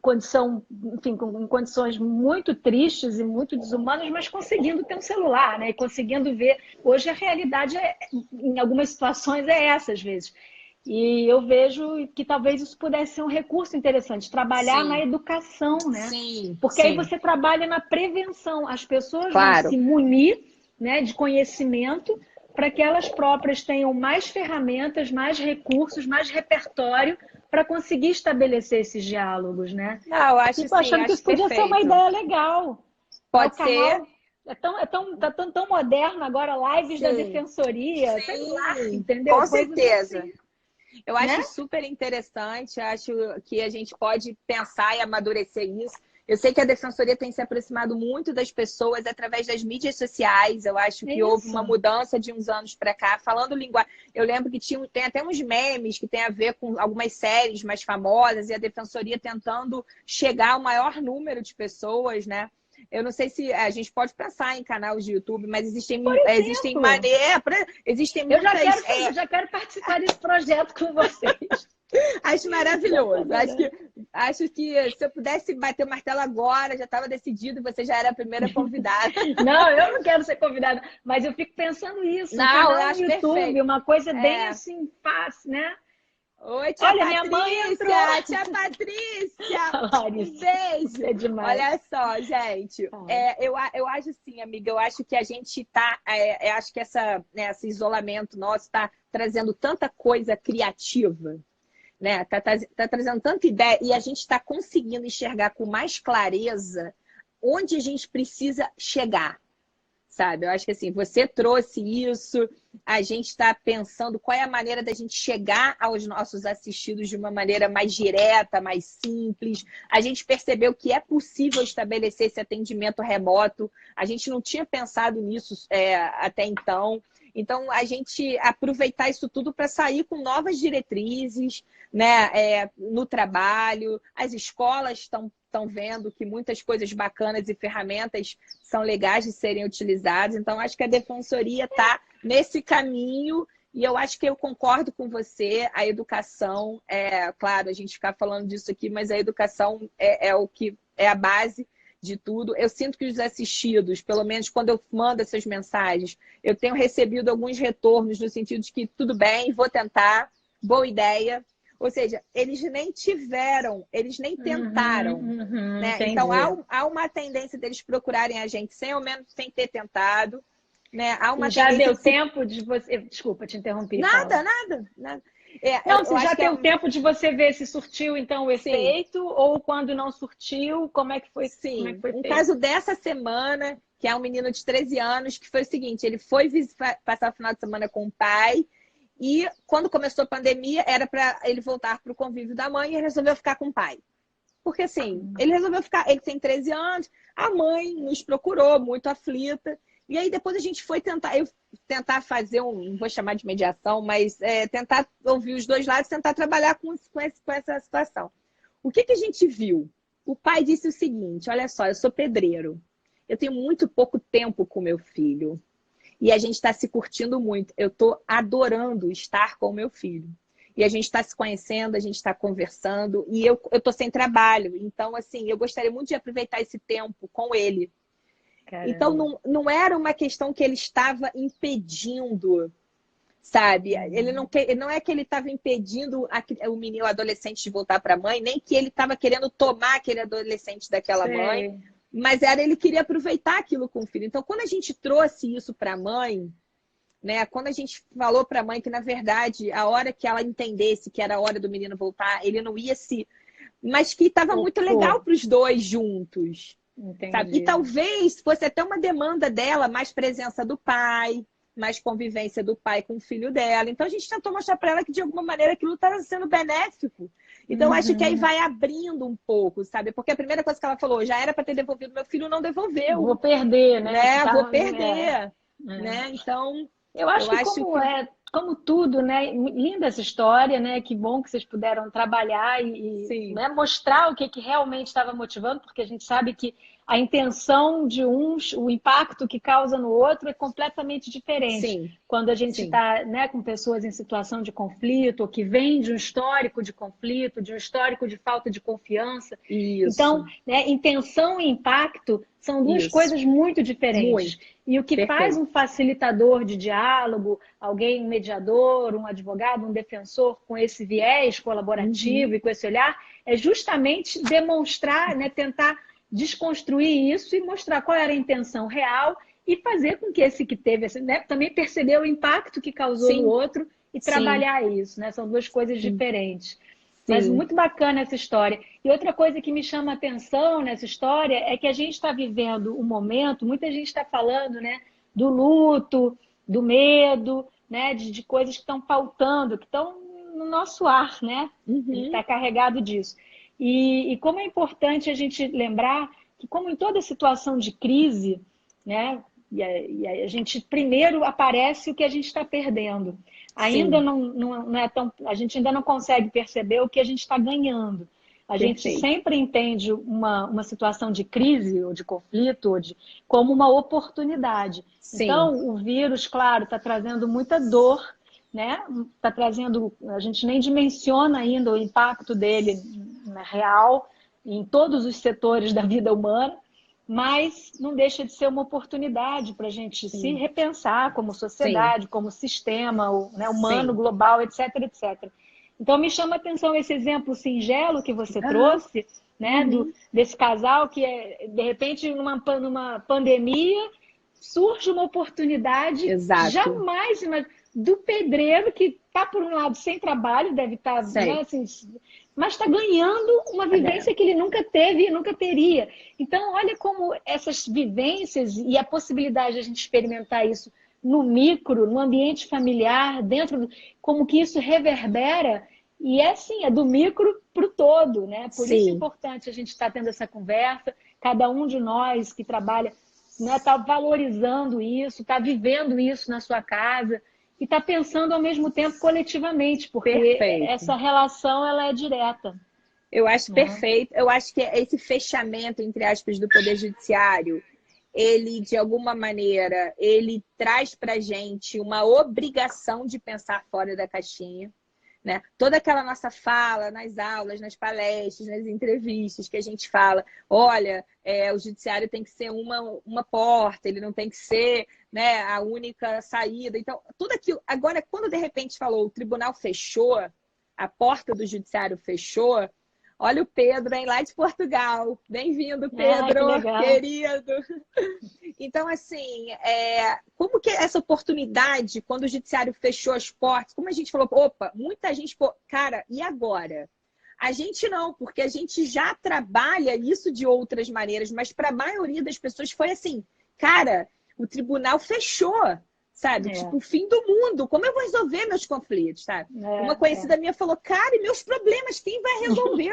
condição, enfim, com condições muito tristes e muito desumanas, mas conseguindo ter um celular, né? E conseguindo ver. Hoje a realidade, em algumas situações, é essa, às vezes. E eu vejo que talvez isso pudesse ser um recurso interessante, trabalhar na educação, né? Porque aí você trabalha na prevenção. As pessoas vão se munir, né, de conhecimento para que elas próprias tenham mais ferramentas, mais recursos, mais repertório para conseguir estabelecer esses diálogos, né? Não, eu acho Fico achando que isso podia ser uma ideia legal. Pode ser. Tão moderno agora, lives da defensoria, sei lá, entendeu? Com certeza. Assim, eu acho super interessante, acho que a gente pode pensar e amadurecer isso. Eu sei que a Defensoria tem se aproximado muito das pessoas através das mídias sociais. Eu acho que houve uma mudança de uns anos para cá, falando linguagem. Eu lembro que tem até uns memes que tem a ver com algumas séries mais famosas e a Defensoria tentando chegar ao maior número de pessoas, né? Eu não sei se a gente pode pensar em canais de YouTube, mas existem maneiras. Eu já quero participar desse projeto com vocês. Acho maravilhoso. Acho que se eu pudesse bater o martelo agora, já estava decidido, você já era a primeira convidada. Não, eu não quero ser convidada, mas eu fico pensando isso. Não, eu acho YouTube, perfeito. Uma coisa bem assim, fácil, né? Oi, tia Olha, Patrícia! Minha mãe entrou. Tia Patrícia! Um beijo! É demais. Olha só, gente. Eu acho assim, amiga, eu acho que a gente tá. Acho que esse isolamento nosso está trazendo tanta coisa criativa. Né? Tá trazendo tanta ideia e a gente está conseguindo enxergar com mais clareza onde a gente precisa chegar, sabe? Eu acho que assim, você trouxe isso, a gente está pensando qual é a maneira da gente chegar aos nossos assistidos de uma maneira mais direta, mais simples. A gente percebeu que é possível estabelecer esse atendimento remoto. A gente não tinha pensado nisso até então. Então, a gente aproveitar isso tudo para sair com novas diretrizes, né, no trabalho. As escolas estão vendo que muitas coisas bacanas e ferramentas são legais de serem utilizadas. Então, acho que a Defensoria está nesse caminho e eu acho que eu concordo com você. A educação, claro, a gente ficar falando disso aqui, mas a educação é o que é a base de tudo. Eu sinto que os assistidos, pelo menos quando eu mando essas mensagens, eu tenho recebido alguns retornos no sentido de que tudo bem, vou tentar, boa ideia. Ou seja, eles nem tiveram, eles nem tentaram. Né? Então, há uma tendência deles procurarem a gente sem ter tentado. Né? Há uma já deu tempo de você... Desculpa, te interrompi. Nada. Não, você já deu tempo de você ver se surtiu, então, o efeito, ou quando não surtiu, como é que foi? Sim, um feito? Caso dessa semana, que é um menino de 13 anos, que foi o seguinte, ele foi passar o final de semana com o pai, e quando começou a pandemia, era para ele voltar para o convívio da mãe, e ele resolveu ficar com o pai. Porque assim, ele resolveu ficar, ele tem 13 anos, a mãe nos procurou, muito aflita, e aí depois a gente foi tentar fazer não vou chamar de mediação, mas tentar ouvir os dois lados, tentar trabalhar com essa situação. O que a gente viu? O pai disse o seguinte, olha só, eu sou pedreiro, eu tenho muito pouco tempo com meu filho, e a gente está se curtindo muito, eu estou adorando estar com o meu filho. E a gente está se conhecendo, a gente está conversando, e eu estou sem trabalho, então assim, eu gostaria muito de aproveitar esse tempo com ele. Caramba. Então, não era uma questão que ele estava impedindo, sabe? Ele não é que ele estava impedindo o menino, o adolescente de voltar para a mãe, nem que ele estava querendo tomar aquele adolescente daquela mãe, mas ele queria aproveitar aquilo com o filho. Então, quando a gente trouxe isso para a mãe, né? Quando a gente falou para a mãe que, na verdade, a hora que ela entendesse que era a hora do menino voltar, ele não ia se... Mas que estava muito legal para os dois juntos. sabe? E Entendi. talvez fosse até uma demanda dela, mais presença do pai, mais convivência do pai com o filho dela. Então, a gente tentou mostrar para ela que, de alguma maneira, aquilo estava sendo benéfico. Então, eu acho que aí vai abrindo um pouco, sabe? Porque a primeira coisa que ela falou, já era para ter devolvido, meu filho não devolveu, Vou perder, né? né? Tá, Vou perder, é. né? Então, Eu acho eu que acho como que como tudo, né? Linda essa história, né? Que bom que vocês puderam trabalhar sim, né, mostrar o que, que realmente estava motivando, porque a gente sabe que a intenção de uns, o impacto que causa no outro é completamente diferente. sim, Quando a gente sim. está, né, com pessoas em situação de conflito, ou que vem de um histórico de conflito, de um histórico de falta de confiança. Então, Isso, né, intenção e impacto são duas isso. coisas muito diferentes. Muito. E o que faz Perfeito. um facilitador de diálogo, alguém, um mediador, um advogado, um defensor com esse viés colaborativo Uhum. e com esse olhar, é justamente demonstrar, né, tentar desconstruir isso e mostrar qual era a intenção real e fazer com que esse que teve, né, também perceber o impacto que causou no Sim, outro e sim, trabalhar isso, né? São duas coisas diferentes. Mas sim. muito bacana essa história. E outra coisa que me chama a atenção nessa história é que a gente está vivendo um momento, muita gente está falando, né, do luto, do medo, né, de coisas que estão faltando, que estão no nosso ar, né? A gente Uhum. está carregado disso. E como é importante a gente lembrar que, como em toda situação de crise, né, a gente primeiro aparece o que a gente está perdendo. Ainda Sim, não é tão. A gente ainda não consegue perceber o que a gente está ganhando. A gente perfeito. sempre entende uma situação de crise ou de conflito como uma oportunidade. Sim, Então, o vírus, claro, está trazendo muita dor, né? Está trazendo. A gente nem dimensiona ainda o impacto dele real em todos os setores da vida humana, mas não deixa de ser uma oportunidade para a gente se sim, repensar como sim, sociedade, como sistema, né, humano, sim. global, etc, etc. Então, me chama a atenção esse exemplo singelo que você Aham. trouxe, né, Uhum. desse casal que, de repente, numa pandemia, surge uma oportunidade Exato. jamais do pedreiro que está, por um lado, sem trabalho, deve estar, né, Sei. assim, mas está ganhando uma Tá ganhando. vivência que ele nunca teve e nunca teria. Então, olha como essas vivências e a possibilidade de a gente experimentar isso no micro, no ambiente familiar, como que isso reverbera. E é assim, é do micro para o todo, né? Por isso é Sim, importante a gente estar tendo essa conversa, cada um de nós que trabalha, né, está valorizando isso, está vivendo isso na sua casa e está pensando ao mesmo tempo coletivamente, porque perfeito. essa relação ela é direta, Eu acho né? perfeito. Eu acho que esse fechamento, entre aspas, do Poder Judiciário, ele, de alguma maneira, ele traz para a gente uma obrigação de pensar fora da caixinha. Né? Toda aquela nossa fala nas aulas, nas palestras, nas entrevistas que a gente fala, olha, o judiciário tem que ser uma porta, ele não tem que ser, né, a única saída. Então, tudo aquilo. Agora, quando de repente falou o tribunal fechou, a porta do judiciário fechou, olha o Pedro, hein, lá de Portugal. Bem-vindo, Ah, que Pedro, legal. querido. Então, assim, como que essa oportunidade, quando o judiciário fechou as portas, como a gente falou, opa, muita gente, pô, cara, e agora? A gente não, porque a gente já trabalha isso de outras maneiras, mas para a maioria das pessoas foi assim, cara, o tribunal fechou, sabe? É, Tipo, o fim do mundo, como eu vou resolver meus conflitos, sabe? Uma é. conhecida minha falou, cara, e meus problemas, quem vai resolver?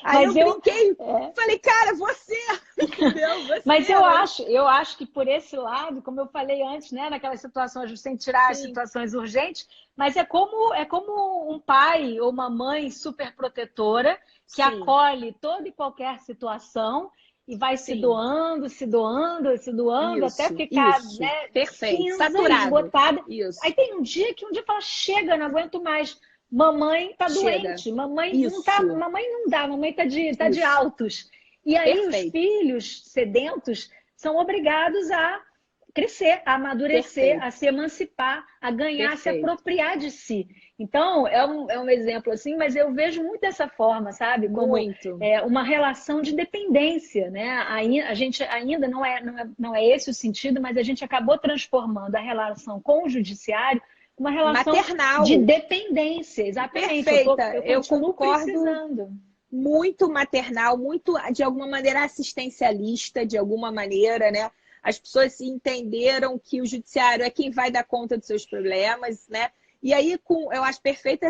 Aí Mas eu brinquei, é, falei, cara, você, entendeu? mas Você, mas eu acho que por esse lado, como eu falei antes, né, naquelas situações, sem tirar as sim. situações urgentes, mas é como um pai ou uma mãe super protetora que Sim, acolhe toda e qualquer situação e vai se sim. doando, se doando, se doando até Isso, ficar, isso. né, Perfeito. cinza, Saturado. esgotada. Aí Isso. tem um dia fala, chega, não aguento mais. Mamãe tá Chega. doente, mamãe não tá, Isso, mamãe não dá, mamãe tá de isso. altos. E aí os Perfeito, filhos sedentos são obrigados a crescer, a amadurecer, perfeito, a se emancipar, a ganhar, a se perfeito. apropriar de si. Então, é um exemplo assim, mas eu vejo muito dessa forma, sabe? Como Muito. uma relação de dependência, né? A gente ainda não é esse o sentido, mas a gente acabou transformando a relação com o judiciário uma relação de Maternal. dependência. Exatamente. Perfeita. Eu Eu continuo concordo. precisando. muito maternal, muito, de alguma maneira, assistencialista, de alguma maneira, né? As pessoas entenderam que o judiciário é quem vai dar conta dos seus problemas, né? E aí, eu acho perfeita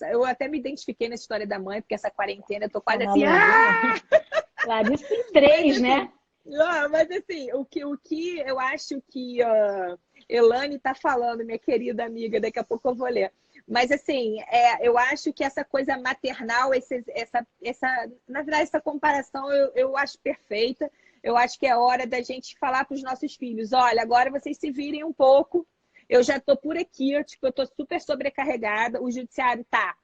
eu até me identifiquei nessa história da mãe, porque essa quarentena eu tô quase assim. Larissa tem 3, mas, né? Mas assim, o que eu acho que Elane está falando, minha querida amiga, daqui a pouco eu vou ler. Mas assim, eu acho que essa coisa maternal, na verdade, essa comparação eu acho perfeita. Eu acho que é hora da gente falar para os nossos filhos: olha, agora vocês se virem um pouco. Eu já estou por aqui, eu estou super sobrecarregada. O judiciário tá.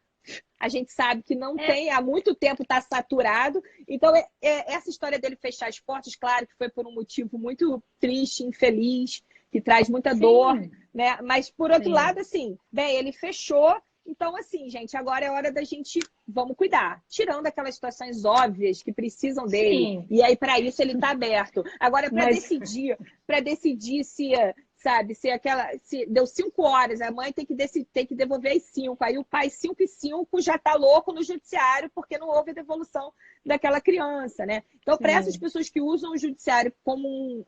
A gente sabe que não tem, há muito tempo está saturado. Então, essa história dele fechar as portas, claro que foi por um motivo muito triste, infeliz, que traz muita dor, né? Mas, por outro lado, assim, bem, ele fechou. Então, assim, gente, agora é hora da gente, vamos cuidar. Tirando aquelas situações óbvias que precisam dele. E aí, para isso, ele está aberto. Agora, para decidir se... Sabe, se deu 5 horas, a mãe tem que devolver as 5. Aí o pai, 5 e 5, já está louco no judiciário porque não houve a devolução daquela criança, né? Então, para essas pessoas que usam o judiciário como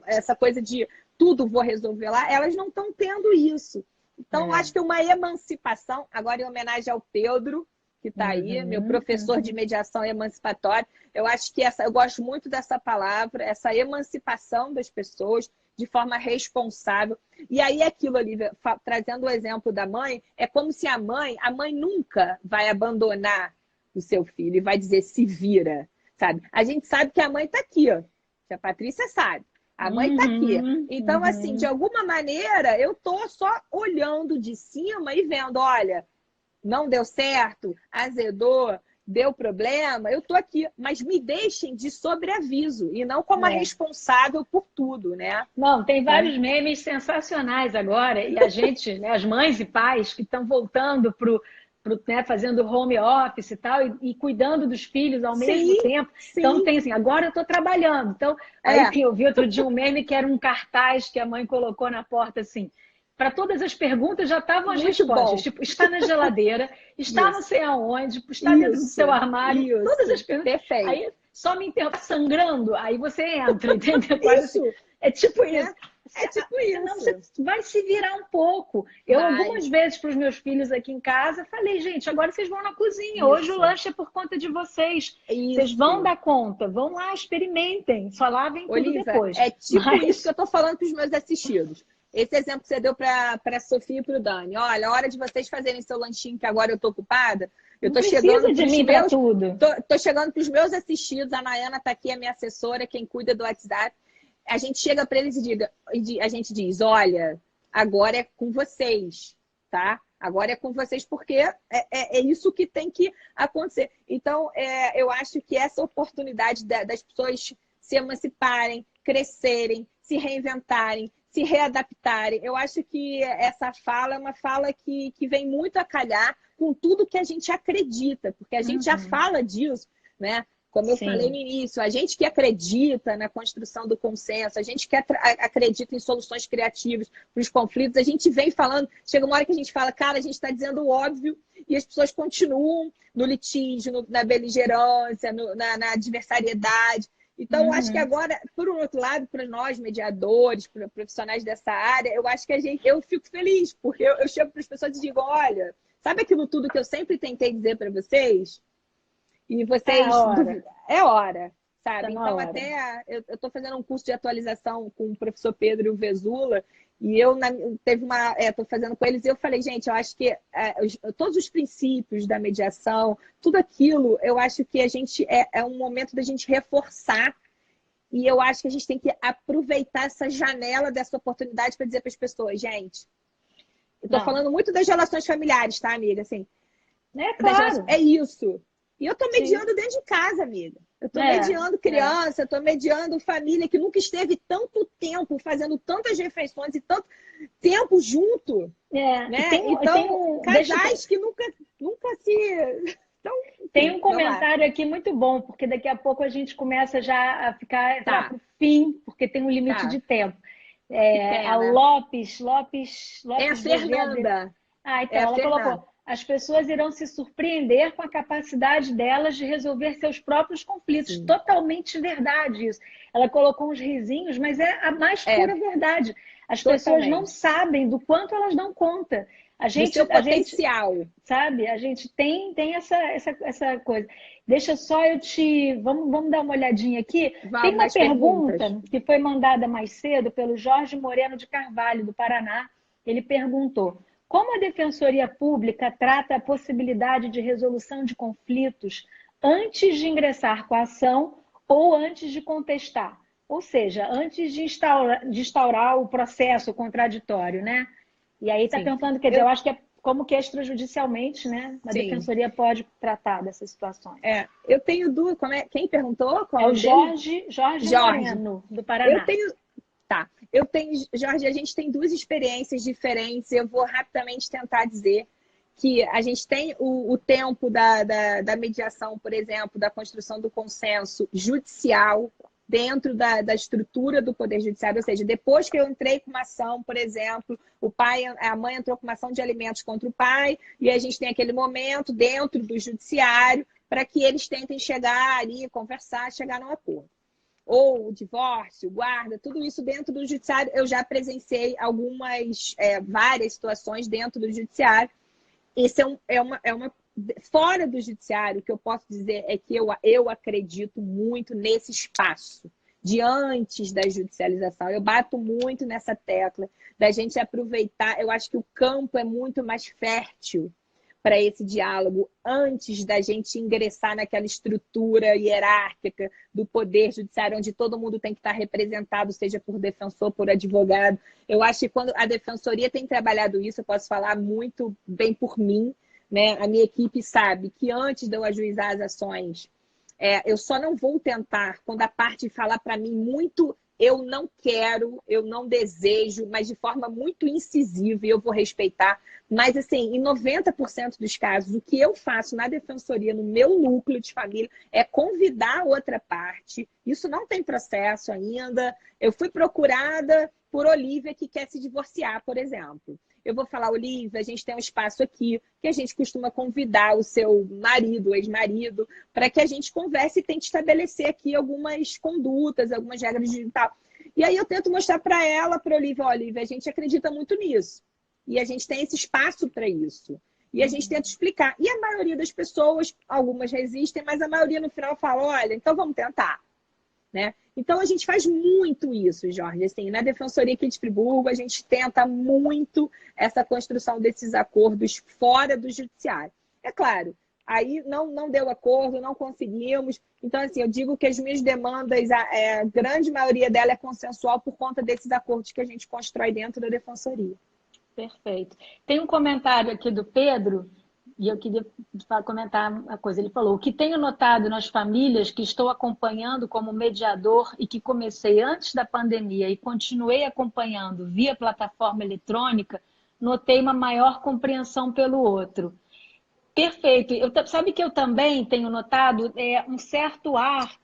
essa coisa de tudo vou resolver lá, elas não estão tendo isso. Então, acho que uma emancipação, agora em homenagem ao Pedro, que está aí, meu professor de mediação emancipatória, eu acho que eu gosto muito dessa palavra, essa emancipação das pessoas de forma responsável. E aí aquilo, Olivia, trazendo o exemplo da mãe, é como se a mãe nunca vai abandonar o seu filho e vai dizer se vira, sabe? A gente sabe que a mãe está aqui, ó. A Patrícia sabe. A mãe está aqui. Então, assim, de alguma maneira, eu tô só olhando de cima e vendo, olha, não deu certo, azedou, deu problema, eu tô aqui. Mas me deixem de sobreaviso e não como a responsável por tudo, né? Não, tem vários memes sensacionais agora. E a gente, né, as mães e pais que estão voltando né, fazendo home office e tal, e cuidando dos filhos ao mesmo tempo. Então tem assim, agora eu estou trabalhando. Então, aí eu vi outro dia um meme que era um cartaz que a mãe colocou na porta assim. Para todas as perguntas já estavam as respostas. Tipo, está na geladeira, está não sei aonde, está dentro do seu armário. Todas as perguntas. Perfeito. Aí só me interrompe sangrando, aí você entra, entendeu? Quase assim. É tipo isso. É tipo isso. Não, você vai se virar um pouco. Eu, algumas vezes, para os meus filhos aqui em casa, falei, gente, agora vocês vão na cozinha. Isso. Hoje o lanche é por conta de vocês. Isso. Vocês vão dar conta. Vão lá, experimentem. Só lavem tudo depois. É tipo isso que eu estou falando para os meus assistidos. Esse exemplo que você deu para a Sofia e para o Dani. Olha, a hora de vocês fazerem seu lanchinho, que agora eu estou ocupada. Eu tô chegando de mim para tudo. Tô chegando para os meus assistidos. A Nayana está aqui, a minha assessora, quem cuida do WhatsApp. A gente chega para eles e a gente diz, olha, agora é com vocês, tá? Agora é com vocês, porque é isso que tem que acontecer. Então, eu acho que essa oportunidade das pessoas se emanciparem, crescerem, se reinventarem, se readaptarem. Eu acho que essa fala é uma fala que vem muito a calhar com tudo que a gente acredita, porque a gente já fala disso, né? Como eu falei no início, a gente que acredita na construção do consenso, a gente que acredita em soluções criativas para os conflitos, a gente vem falando, chega uma hora que a gente fala, cara, a gente está dizendo o óbvio e as pessoas continuam no litígio, na beligerância, na adversariedade. Então, eu acho que agora, por um outro lado, para nós, mediadores, para profissionais dessa área, eu acho que eu fico feliz, porque eu chego para as pessoas e digo, olha, sabe aquilo tudo que eu sempre tentei dizer para vocês? E vocês... É hora, sabe? Então, até eu estou fazendo um curso de atualização com o professor Pedro e o Vezula, e eu estou fazendo com eles, e eu falei, gente, eu acho que todos os princípios da mediação, tudo aquilo, eu acho que a gente é um momento da gente reforçar, e eu acho que a gente tem que aproveitar essa janela dessa oportunidade para dizer para as pessoas, gente, eu estou falando muito das relações familiares, tá, amiga? Assim, claro. É isso. E eu estou mediando dentro de casa, amiga. Eu estou mediando criança, eu estou mediando família que nunca esteve tanto tempo fazendo tantas refeições e tanto tempo junto. Né? Então, casais que nunca se... Então, tem um comentário aqui muito bom, porque daqui a pouco a gente começa já a entrar para o fim, porque tem um limite de tempo. A Lopes é a Fernanda. Então, ela colocou, as pessoas irão se surpreender com a capacidade delas de resolver seus próprios conflitos. Sim. Totalmente verdade isso. Ela colocou uns risinhos, mas é a mais pura verdade. As pessoas não Totalmente. sabem do quanto elas dão conta. Do seu potencial. Sabe? A gente tem essa coisa. Deixa só eu te... Vamos dar uma olhadinha aqui. Tem uma pergunta que foi mandada mais cedo pelo Jorge Moreno de Carvalho, do Paraná. Ele perguntou: como a Defensoria Pública trata a possibilidade de resolução de conflitos antes de ingressar com a ação ou antes de contestar? Ou seja, antes de instaurar o processo contraditório, né? E aí está perguntando, quer dizer, eu acho que é como que extrajudicialmente, né? A Defensoria pode tratar dessas situações. Eu tenho duas. Quem perguntou? É o Jorge Moreno, do Paraná. Jorge, a gente tem duas experiências diferentes. Eu vou rapidamente tentar dizer que a gente tem o tempo da mediação, por exemplo, da construção do consenso judicial dentro da estrutura do Poder Judiciário, ou seja, depois que eu entrei com uma ação, por exemplo, a mãe entrou com uma ação de alimentos contra o pai, e a gente tem aquele momento dentro do Judiciário para que eles tentem chegar ali, conversar, chegar num acordo. Ou o divórcio, guarda, tudo isso dentro do Judiciário. Eu já presenciei várias situações dentro do Judiciário. Isso é uma fora do Judiciário, o que eu posso dizer é que eu acredito muito nesse espaço de antes da judicialização. Eu bato muito nessa tecla da gente aproveitar. Eu acho que o campo é muito mais fértil para esse diálogo antes da gente ingressar naquela estrutura hierárquica do Poder Judiciário, onde todo mundo tem que estar representado, seja por defensor, por advogado. Eu acho que quando a Defensoria tem trabalhado isso, eu posso falar muito bem por mim, né? A minha equipe sabe que antes de eu ajuizar as ações, eu só não vou tentar quando a parte falar para mim muito eu não quero, eu não desejo, mas de forma muito incisiva, e eu vou respeitar. Mas, assim, em 90% dos casos, o que eu faço na Defensoria, no meu núcleo de família, é convidar a outra parte. Isso não tem processo ainda. Eu fui procurada por Olívia, que quer se divorciar, por exemplo. Eu vou falar, Olívia, a gente tem um espaço aqui que a gente costuma convidar o seu marido, o ex-marido, para que a gente converse e tente estabelecer aqui algumas condutas, algumas regras de tal. E aí eu tento mostrar para ela, para Olívia, Olívia, a gente acredita muito nisso. E a gente tem esse espaço para isso. E a gente tenta explicar. E a maioria das pessoas, algumas resistem, mas a maioria no final fala, olha, então vamos tentar. Né? Então, a gente faz muito isso, Jorge. Assim, na Defensoria aqui de Friburgo, a gente tenta muito essa construção desses acordos fora do Judiciário. É claro, aí não deu acordo, não conseguimos. Então, assim, eu digo que as minhas demandas, a grande maioria dela é consensual por conta desses acordos que a gente constrói dentro da Defensoria. Perfeito. Tem um comentário aqui do Pedro, e eu queria comentar uma coisa. Ele falou: o que tenho notado nas famílias que estou acompanhando como mediador e que comecei antes da pandemia e continuei acompanhando via plataforma eletrônica, notei uma maior compreensão pelo outro. Perfeito. Sabe que eu também tenho notado um certo ar,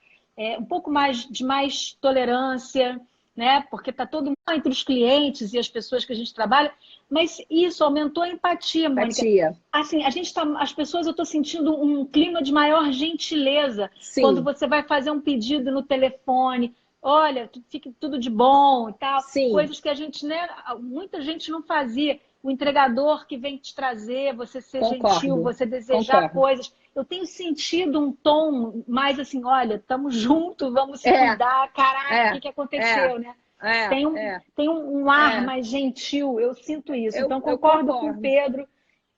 um pouco mais de mais tolerância, né? Porque está todo mundo entre os clientes e as pessoas que a gente trabalha, mas isso aumentou a empatia, Mônica. Assim, as pessoas, eu estou sentindo um clima de maior gentileza. Sim. Quando você vai fazer um pedido no telefone, olha, fique tudo de bom e tal. Sim. Coisas que a gente, né, muita gente não fazia. O entregador que vem te trazer, você ser gentil, você desejar coisas. Eu tenho sentido um tom mais assim, olha, estamos juntos, vamos se cuidar, caraca, o que aconteceu, né? Tem um ar mais gentil, eu sinto isso. Então, concordo com o Pedro.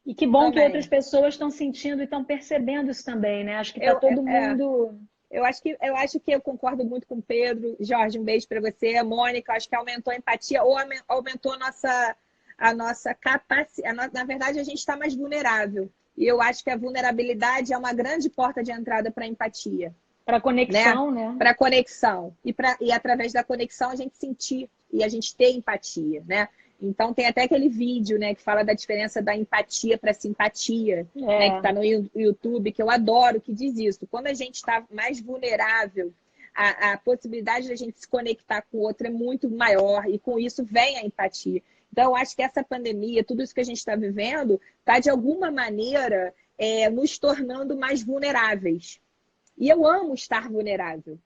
E que bom que outras pessoas estão sentindo e estão percebendo isso também, né? Acho que está todo mundo... Eu acho que eu concordo muito com o Pedro. Jorge, um beijo para você. Mônica, acho que aumentou a empatia ou aumentou a nossa capacidade. Na verdade, a gente está mais vulnerável. E eu acho que a vulnerabilidade é uma grande porta de entrada para a empatia. Para conexão, né? Para conexão. E através da conexão a gente sentir e a gente ter empatia, né? Então tem até aquele vídeo, né, que fala da diferença da empatia para simpatia, né, que está no YouTube, que eu adoro, que diz isso. Quando a gente está mais vulnerável, a possibilidade de a gente se conectar com o outro é muito maior e com isso vem a empatia. Então, eu acho que essa pandemia, tudo isso que a gente está vivendo, está, de alguma maneira, nos tornando mais vulneráveis. E eu amo estar vulnerável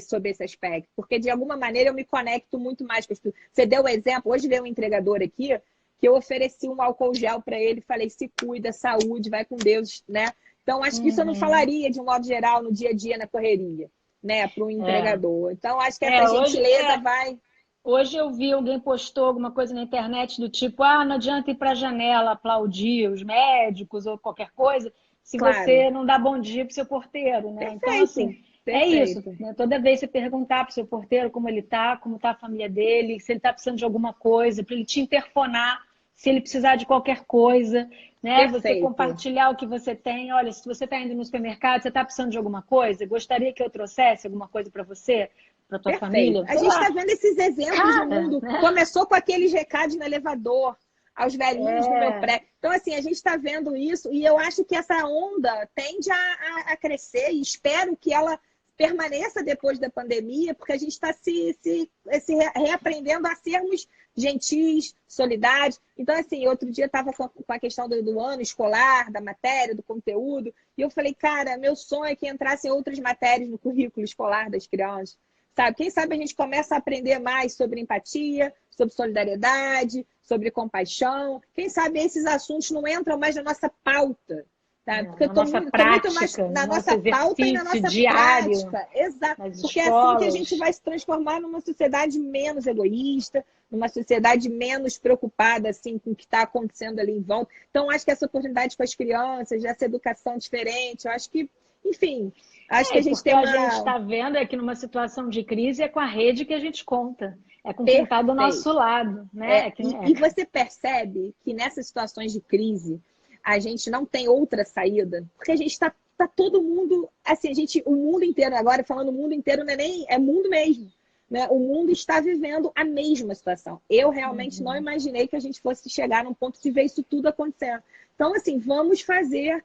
sobre esse aspecto, porque, de alguma maneira, eu me conecto muito mais com as pessoas. Você deu o exemplo, hoje veio um entregador aqui, que eu ofereci um álcool gel para ele, falei, se cuida, saúde, vai com Deus, né? Então, acho que isso eu não falaria, de um modo geral, no dia a dia, na correria, né, para um entregador. Então, acho que essa gentileza vai... Hoje eu vi, alguém postou alguma coisa na internet do tipo, não adianta ir para a janela aplaudir os médicos ou qualquer coisa, se você não dá bom dia para o seu porteiro, né? Perfeito, então, assim, é isso. perfeito. Né? Toda vez você perguntar para o seu porteiro como ele está, como está a família dele, se ele está precisando de alguma coisa, para ele te interfonar, se ele precisar de qualquer coisa, né? Você compartilhar o que você tem. Olha, se você está indo no supermercado, você está precisando de alguma coisa? Gostaria que eu trouxesse alguma coisa para você? Para tua família? A gente está vendo esses exemplos no mundo. Né? Começou com aqueles recados no elevador, aos velhinhos do meu prédio. Então, assim, a gente está vendo isso e eu acho que essa onda tende a crescer e espero que ela permaneça depois da pandemia, porque a gente está se reaprendendo a sermos gentis, solidários. Então, assim, outro dia estava com a questão do ano escolar, da matéria, do conteúdo, e eu falei, cara, meu sonho é que entrassem outras matérias no currículo escolar das crianças. Sabe? Quem sabe a gente começa a aprender mais sobre empatia, sobre solidariedade, sobre compaixão. Quem sabe esses assuntos não entram mais na nossa pauta. Tá? Porque eu tô muito mais na nossa pauta e na nossa diário, prática. Exato. Porque é assim que a gente vai se transformar numa sociedade menos egoísta, numa sociedade menos preocupada assim, com o que está acontecendo ali em volta. Então, acho que essa oportunidade com as crianças, essa educação diferente, eu acho que, enfim... Acho que a gente tem a gente está vendo que numa situação de crise é com a rede que a gente conta. É com quem está do nosso lado. Né? E você percebe que nessas situações de crise a gente não tem outra saída, porque a gente está todo mundo, assim, o mundo inteiro, agora falando o mundo inteiro, não é nem, é mundo mesmo. Né? O mundo está vivendo a mesma situação. Eu realmente não imaginei que a gente fosse chegar num ponto de ver isso tudo acontecendo. Então, assim, vamos fazer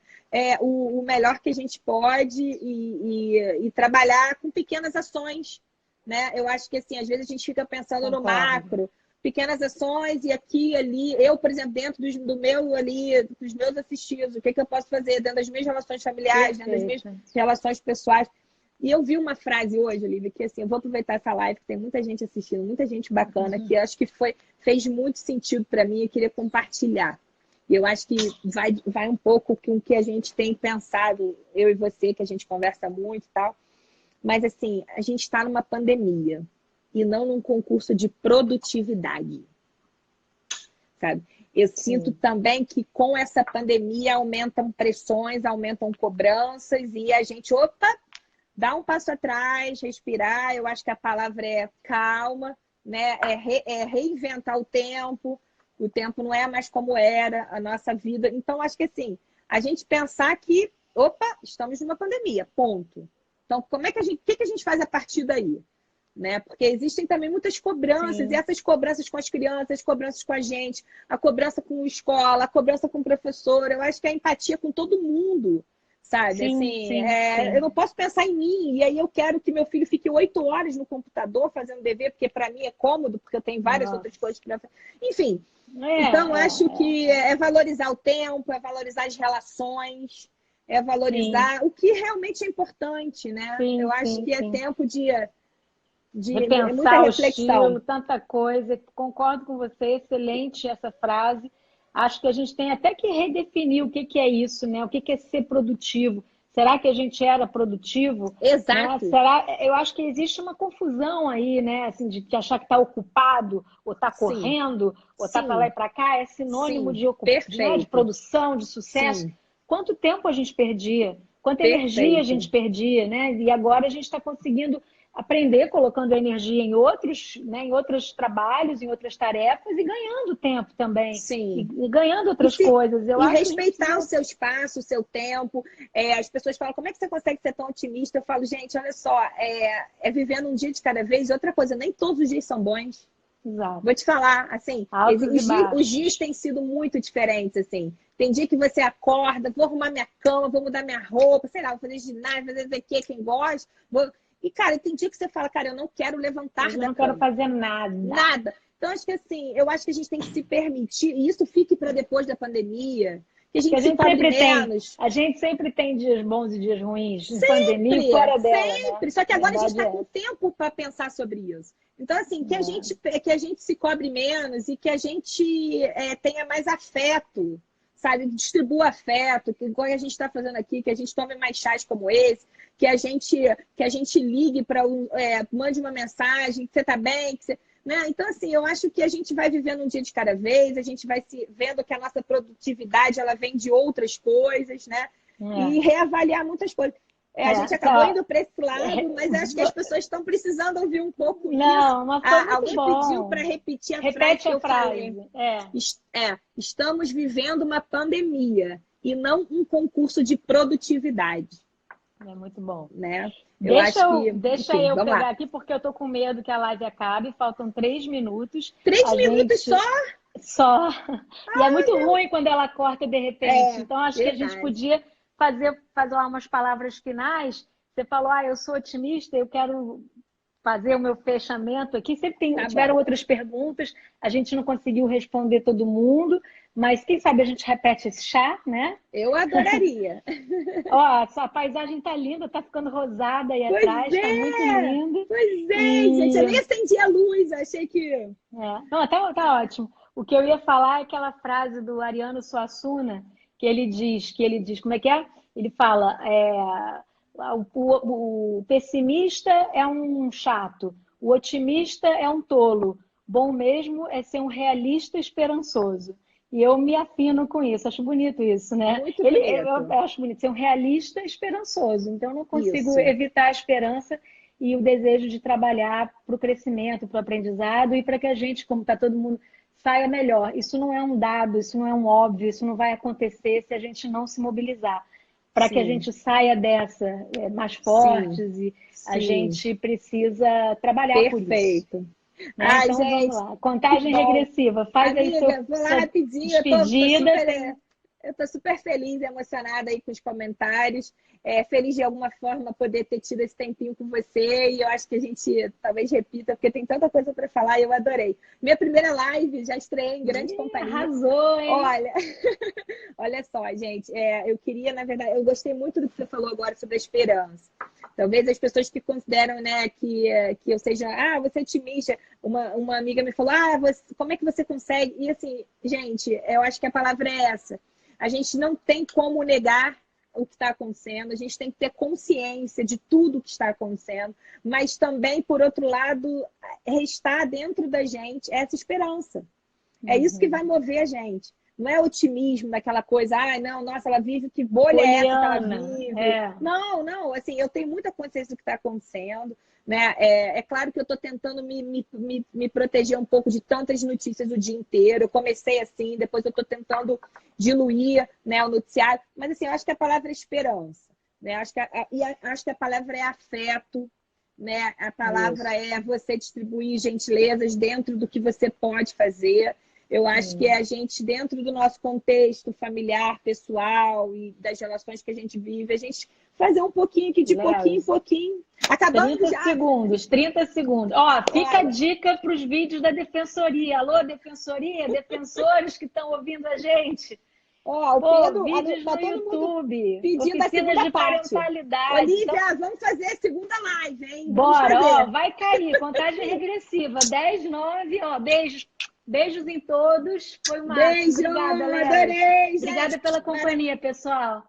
o melhor que a gente pode e trabalhar com pequenas ações. Né? Eu acho que, assim, às vezes a gente fica pensando no macro, pequenas ações e aqui e ali. Eu, por exemplo, dentro dos meus assistidos, o que eu posso fazer dentro das minhas relações familiares, dentro das minhas relações pessoais. E eu vi uma frase hoje, Olivia, que assim, eu vou aproveitar essa live, que tem muita gente assistindo, muita gente bacana, que eu acho que fez muito sentido para mim e queria compartilhar. E eu acho que vai um pouco com o que a gente tem pensado, eu e você, que a gente conversa muito e tal. Mas assim, a gente está numa pandemia e não num concurso de produtividade. Sabe? Eu sinto também que com essa pandemia aumentam pressões, aumentam cobranças e a gente, dá um passo atrás, respirar. Eu acho que a palavra é calma, né? É reinventar o tempo. O tempo não é mais como era, a nossa vida. Então, acho que assim, a gente pensar que, estamos numa pandemia, ponto. Então, o que a gente faz a partir daí? Né? Porque existem também muitas cobranças, e essas cobranças com as crianças, as cobranças com a gente, a cobrança com a escola, a cobrança com o professor. Eu acho que a empatia com todo mundo. Sabe? Sim. Eu não posso pensar em mim, e aí eu quero que meu filho fique 8 horas no computador fazendo dever, porque para mim é cômodo, porque eu tenho várias outras coisas para fazer. Enfim, então acho que é valorizar o tempo, é valorizar as relações, é valorizar o que realmente é importante, né? Eu acho que é tempo de repensar muita reflexão. O estilo, tanta coisa. Concordo com você, excelente essa frase. Acho que a gente tem até que redefinir o que é isso, né? O que é ser produtivo. Será que a gente era produtivo? Exato. Né? Eu acho que existe uma confusão aí, né? Assim, de achar que está ocupado, ou está correndo, ou está para lá e para cá, é sinônimo de produção, de sucesso. Sim. Quanto tempo a gente perdia? Quanta energia a gente perdia, né? E agora a gente está conseguindo aprender colocando a energia em outros, né, em outros trabalhos, em outras tarefas e ganhando tempo também. Sim. E ganhando outras coisas. Eu acho respeitar o seu espaço, o seu tempo. As pessoas falam, como é que você consegue ser tão otimista? Eu falo, gente, olha só, vivendo um dia de cada vez. E outra coisa, nem todos os dias são bons. Exato. Vou te falar, assim, os dias têm sido muito diferentes, assim. Tem dia que você acorda, vou arrumar minha cama, vou mudar minha roupa, sei lá, vou fazer ginásio, fazer quem gosta, E, cara, tem dia que você fala, cara, eu não quero levantar da cama. Eu não quero fazer nada. Nada. Então, acho que assim, eu acho que a gente tem que se permitir, e isso fique para depois da pandemia, que a gente se cobre menos. A gente sempre tem dias bons e dias ruins, em Sempre, pandemia e fora dela, sempre. né? Só que agora a gente está Verdade com tempo para pensar sobre isso. Então, assim, que a gente se cobre menos e que a gente tenha mais afeto, sabe? Distribua afeto, que igual a gente está fazendo aqui, que a gente tome mais chás como esse, que a gente ligue para mande uma mensagem, que você está bem, que você, né? Então, assim, eu acho que a gente vai vivendo um dia de cada vez, a gente vai se vendo que a nossa produtividade ela vem de outras coisas, né? E reavaliar muitas coisas. A gente acabou indo para esse lado, mas acho que as pessoas estão precisando ouvir um pouco isso. Mas foi muito alguém bom. pediu para repetir Repete a frase. Falei. Estamos vivendo uma pandemia e não um concurso de produtividade. É muito bom. Né? Deixa eu pegar aqui, porque eu tô com medo que a live acabe. Faltam 3 minutos. 3 minutos só? Só. E é muito ruim quando ela corta de repente. Então, acho que a gente podia fazer lá umas palavras finais. Você falou, eu sou otimista, eu quero fazer o meu fechamento aqui. Sempre tiveram outras perguntas, a gente não conseguiu responder todo mundo, mas quem sabe a gente repete esse chá, né? Eu adoraria. Ó, a paisagem tá linda, tá ficando rosada aí atrás, tá muito linda. Pois é, gente, eu nem acendi a luz, achei que... Não, tá ótimo. O que eu ia falar é aquela frase do Ariano Suassuna, que ele diz, como é que é? Ele fala, o pessimista é um chato, o otimista é um tolo, bom mesmo é ser um realista esperançoso. E eu me afino com isso, acho bonito isso, né? Muito bonito. Eu acho bonito ser um realista esperançoso, então eu não consigo evitar a esperança e o desejo de trabalhar para o crescimento, para o aprendizado e para que a gente, como está todo mundo, saia melhor. Isso não é um dado, isso não é um óbvio, isso não vai acontecer se a gente não se mobilizar. Para que a gente saia dessa mais fortes e a gente precisa trabalhar por isso. Perfeito. Né? Então, gente, vamos lá. Contagem regressiva. Faz amiga, aí vou lá rapidinho. Despedida. Eu tô super feliz e emocionada aí com os comentários. Feliz de alguma forma poder ter tido esse tempinho com você. E eu acho que a gente talvez repita, porque tem tanta coisa para falar e eu adorei. Minha primeira live, já estreiei em grande companhia. Arrasou, hein? Olha só, gente. Eu queria, na verdade, eu gostei muito do que você falou agora sobre a esperança. Talvez as pessoas que consideram, né, que eu seja, você é otimista. Uma amiga me falou, como é que você consegue? E assim, gente, eu acho que a palavra é essa. A gente não tem como negar o que está acontecendo, a gente tem que ter consciência de tudo que está acontecendo, mas também, por outro lado, restar dentro da gente essa esperança. É isso que vai mover a gente. Não é otimismo daquela coisa, nossa, ela vive, que bolha é essa que ela vive? Não, assim, eu tenho muita consciência do que está acontecendo, né? É claro que eu estou tentando me proteger um pouco de tantas notícias o dia inteiro. Eu comecei assim, depois eu estou tentando diluir, né, o noticiário, mas assim, eu acho que a palavra é esperança, né? Acho que a palavra é afeto, né? A palavra é você distribuir gentilezas dentro do que você pode fazer. Eu acho que é a gente, dentro do nosso contexto familiar, pessoal e das relações que a gente vive, a gente fazer um pouquinho aqui, de pouquinho em pouquinho. Acabando 30 segundos. Ó, fica a dica para os vídeos da Defensoria. Alô, Defensoria, defensores que estão ouvindo a gente. O Pedro, vídeos no YouTube. Pedindo a segunda de parte. Parentalidade. Olivia, vamos fazer a segunda live, hein? Bora, vai cair. Contagem regressiva. 10, 9, beijos. Beijos em todos. Foi uma beijo. Obrigada, Léa. Adorei. Obrigada pela companhia, pessoal.